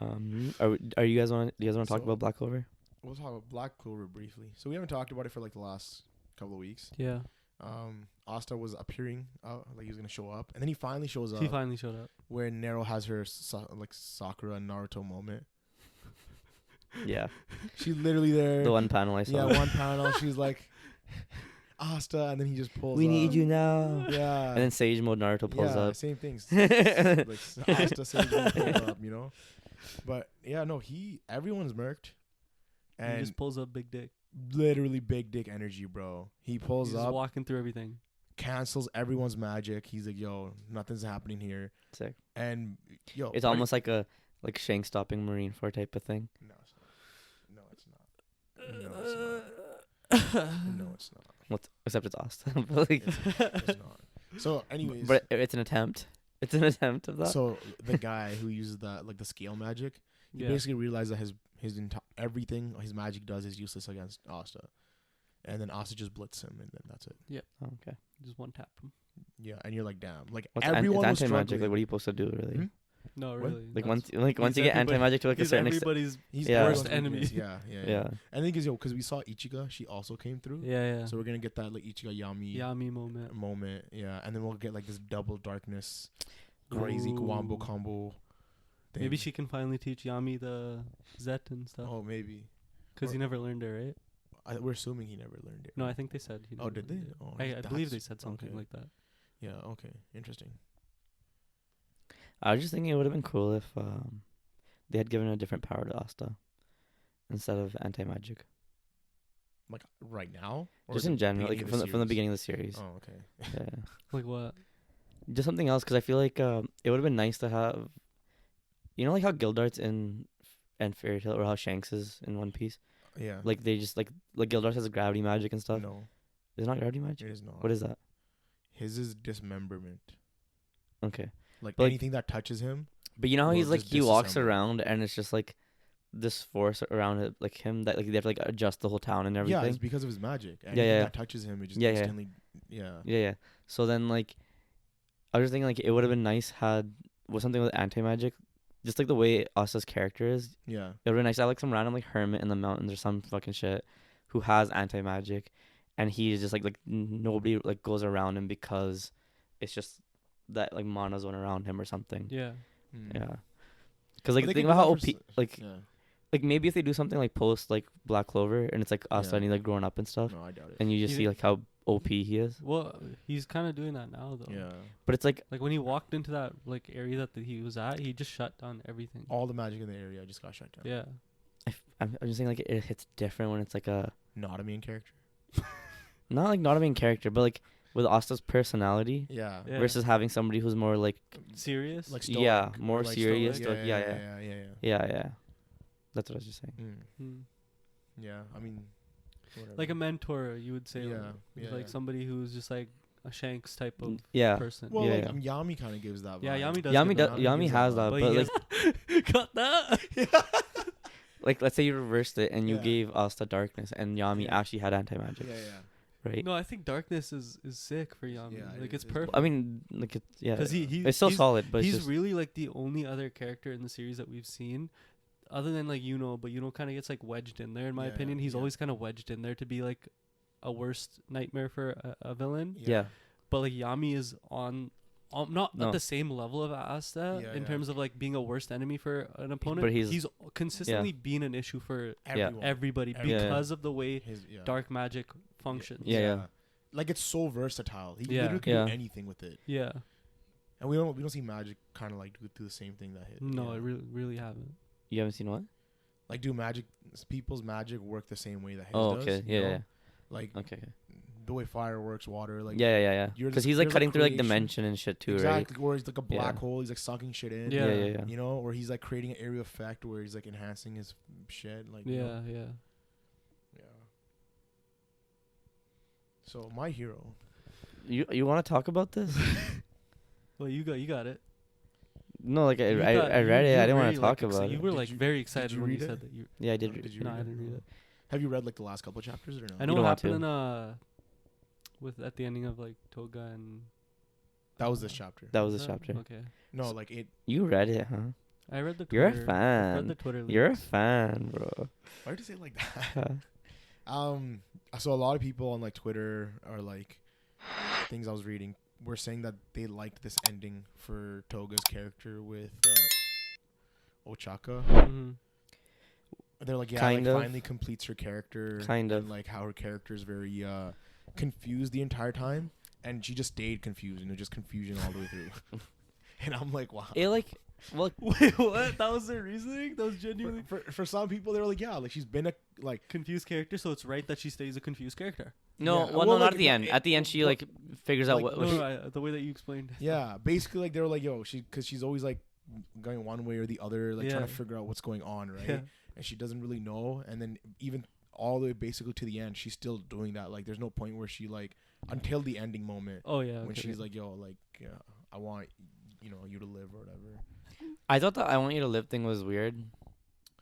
Are you guys want? Do you guys want to talk So- about Black Clover? We'll talk about Black Clover briefly. So we haven't talked about it for like the last couple of weeks. Yeah. Asta was appearing, like he was gonna show up, and then he finally shows up. He finally showed up. Where Nero has her like Sakura and Naruto moment. Yeah, She's literally there. the one panel I saw. Yeah, one panel. She's like, Asta, and then he just pulls. We up. need you now. Yeah. And then Sage Mode Naruto pulls yeah, up. same things. Like Asta Sage pulls up, you know. But yeah, no, everyone's murked, He and just pulls up big dick. literally big dick energy, bro. He pulls He's just up, walking through everything. cancels everyone's magic. He's like, yo, nothing's happening here. Sick. And yo, It's almost like a Shanks stopping Marineford type of thing. no, it's not. No, it's not. No, it's not. Except it's Asta. But like, It's not. So, anyways, but it's an attempt. It's an attempt of that. so the guy who uses that like the scale magic, he Yeah. basically realized that his everything his magic does is useless against Asta, and then Asta just blitz him, and then that's it. Oh, okay. Just one tapped him. Yeah, and you're like, damn, like What's everyone was anti magic? struggling. Like, what are you supposed to do, really? Hmm? No, What? really. Like That's- once you get anti magic to like a he's certain extent. everybody's. He's Yeah. everyone's Worst enemy. weakness. Yeah. Yeah. And the thing is, because we saw Ichiga, she also came through. Yeah. So we're gonna get that like Ichiga Yami Yami moment. Yeah, and then we'll get like this double darkness, crazy Ooh. wombo combo. Thing. Maybe she can finally teach Yami the Zet and stuff. Oh, maybe. Because or- he never learned it, right? We're assuming he never learned it. No, I think they said he. Oh, never did they? learned it. Oh, I believe they that's- said something okay. like that. Yeah. Okay. Interesting. I was just thinking it would have been cool if they had given a different power to Asta instead of anti magic. Like right now, or Just the in general, like beginning of from the series? beginning of the series. Oh, okay. Yeah. Like what? Just something else, because I feel like it would have been nice to have, like how Gildart's in and Fairy Tail, or how Shanks is in One Piece. Yeah. Like they just like Gildart has gravity magic and stuff. No, Is it not gravity magic? it is not. What is that? His is dismemberment. Okay, Like But, like- anything that touches him. but you know how Well, he's like just he walks disassemble. around and it's just like this force around it, like him that like they have to like adjust the whole town and everything. Yeah, it's because of his magic. Yeah, Anything yeah. that touches him, it just Yeah, yeah. instantly. Yeah. Yeah. So then like, I was just thinking like it would have been nice had was something with anti magic, just like the way Asta's character is. Yeah. It would be nice to have like some random like hermit in the mountains or some fucking shit who has anti magic, and he's just like nobody like goes around him because it's just that like mana zone around him or something. Yeah. Mm. Yeah. Because like But they think could about how do that OP for like Yeah. like maybe if they do something like post like Black Clover and it's like Asta Yeah. and he's like growing up and stuff, No, I doubt it. and you just He's- see like how OP he is. Well, he's kind of doing that now though. Yeah. But it's like Like when he walked into that like area that he was at, he just shut down everything. All the magic in the area just got shut down. Yeah. I'm just saying like it hits different when it's like a Not a main character. not a main character, but like with Asta's personality Yeah. Yeah. versus having somebody who's more like Serious. Like Yeah, stoic, more or, like, serious, stoic. like, Yeah. yeah. That's what I was just saying. Mm. Yeah. I mean. Whatever. Like a mentor, you would say. Yeah, Like, yeah, like yeah. somebody who's just like a Shanks type of Yeah. person. Well, yeah, like yeah. Yami kind of gives that. Yeah, vibe. Yami does. Yami give does. that. Yami Yami gives has that that, vibe. but he like got that. like let's say you reversed it and you Yeah. gave Asta darkness and Yami Yeah. actually had anti magic, Yeah. right? No, I think darkness is sick for Yami. Yeah, like it it's is. perfect. I mean, like yeah, Because it's still he's, solid, but it's he's just, really like the only other character in the series that we've seen, other than like but kind of gets like wedged in there. In my Yeah, opinion, he's yeah. always kind of wedged in there to be like a worst nightmare for a villain. yeah. But like Yami is on not No. at the same level of Asta Yeah, in yeah. terms of like being a worst enemy for an opponent. But he's- consistently been an issue for Everyone. everybody Everyone. Yeah. because of the way Yeah. dark magic functions. Yeah. Like it's so versatile. He Yeah. literally can Yeah. do anything with it. Yeah. And we don't see magic kind of like do the same thing that hit. No, yeah. I really haven't. You haven't seen what? Like do people's magic work the same way that his Oh, does? okay. you know? Yeah. Like Okay. the way fire works, water. Like Yeah. you're Because just- he's like there's a cutting through like creation. dimension and shit too, exactly. Or he's like a black Yeah. hole. He's like sucking shit in. Yeah. Yeah. You know, or he's like creating an area effect where he's like enhancing his shit. Like you Yeah, know? yeah. Yeah. So my hero. You want to talk about this? Well, you got it. No, like I You read thought- it. you I were didn't want very, to talk like, about You it. were Did like you- very did excited you when you read said it? that. You Yeah, I did. Oh, Read it. did you No, read I it? didn't read it. Have you read like the last couple chapters or no? I know don't what want to. happened in with at the ending of like Toga and That was this chapter. That was this chapter. Okay. No, like it. You read it, huh? I read the You're Twitter. a fan. I read the Twitter You're a leaks. fan, bro. Why did you say it like that? So a lot of people on like Twitter or like things I was reading were saying that they liked this ending for Toga's character with Ochaka. Mhm. They're like, yeah, Kind like of. finally completes her character. Kind of. And like how her character is very confused the entire time, and she just stayed confused, just confusion all the way through. And I'm like, wow. It like, well, Wait, what? That was their reasoning? That was genuinely For some people, they were like, yeah, like she's been a like. confused character, so it's right that she stays a confused character. no, Yeah, well, well, no, like, not at the no, end. it- At the end, she but- like figures out like, what. The way that you explained. Yeah, basically, like they were like, yo, because she's always like going one way or the other, like trying to Yeah. figure out what's going on, right? Yeah. And she doesn't really know, and then even all the way basically to the end, she's still doing that. Like, there's no point where she like until the ending moment Oh yeah. when okay. she's like, yo, like, yeah, I want you to live or whatever. I thought that "I want you to live" thing was weird.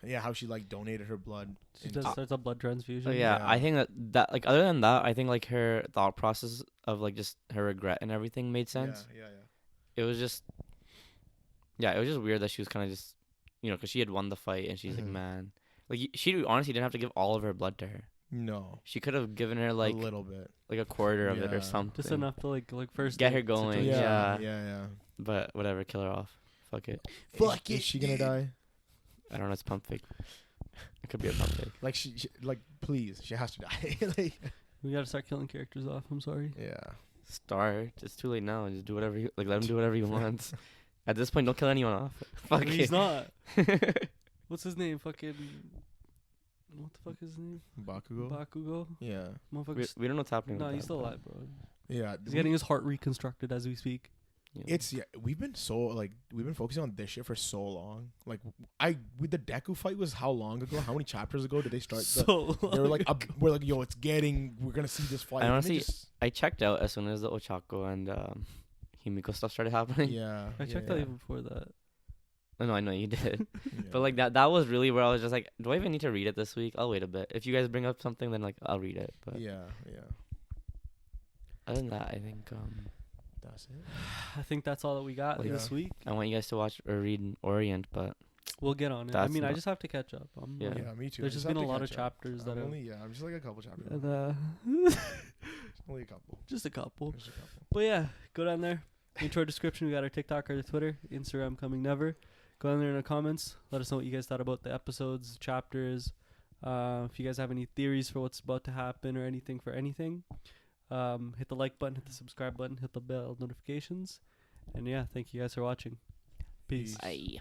Yeah, how she like donated her blood. She into- does starts a blood transfusion. So yeah, Yeah. I think that like other than that, I think like her thought process of like just her regret and everything made sense. Yeah. It was just, yeah, it was just weird that she was kind of just, because she had won the fight and she's like, Mhm. man, like she honestly didn't have to give all of her blood to her. No, She could have given her like a little bit. a quarter of it Yeah. or something. Just enough to like first Get her date going, situation. Yeah. Yeah. But whatever, kill her off. Fuck it. Is she gonna die? I don't know. It's pump fake. It could be a pump fake. Like she like please, she has to die. Like We gotta start killing characters off. I'm sorry. yeah. Start. It's too late now. Just do whatever you like. Let him do whatever he wants. At this point, don't kill anyone off. Fuck it. He's not. What's his name? Fucking. What the fuck is his name? Bakugo. Bakugo. Yeah. Motherfucker. we don't know what's happening. No, with he's that, still but- alive, bro. Yeah. He's getting his heart reconstructed as we speak. Yeah. We've been focusing on this shit for so long. Like with the Deku fight was how long ago? How many chapters ago did they start? They were like, we're like, yo, we're gonna see this fight. I And honestly- they I checked out as soon as the Ochako and Himiko stuff started happening. yeah. I checked out even before that. No, I know you did. Yeah. But like that was really where I was just like, do I even need to read it this week? I'll wait a bit. If you guys bring up something, then like I'll read it. But yeah. other than that, I think That's it. I think that's all that we got Yeah. this week. I want you guys to watch or read Orient, but We'll get on it. I That's mean, I not- just have to catch up. Yeah. Yeah, me too. There's I just have been a to lot of catch up. chapters that I'm are I'm just like a couple chapters. and, Only a couple. just a couple. Just a couple. But yeah, go down there. Intro description. We got our TikTok or the Twitter, Instagram coming never. Go down there in the comments. Let us know what you guys thought about the episodes, chapters. If you guys have any theories for what's about to happen or anything for anything, hit the like button, hit the subscribe button, hit the bell notifications, and yeah, thank you guys for watching. Peace. I.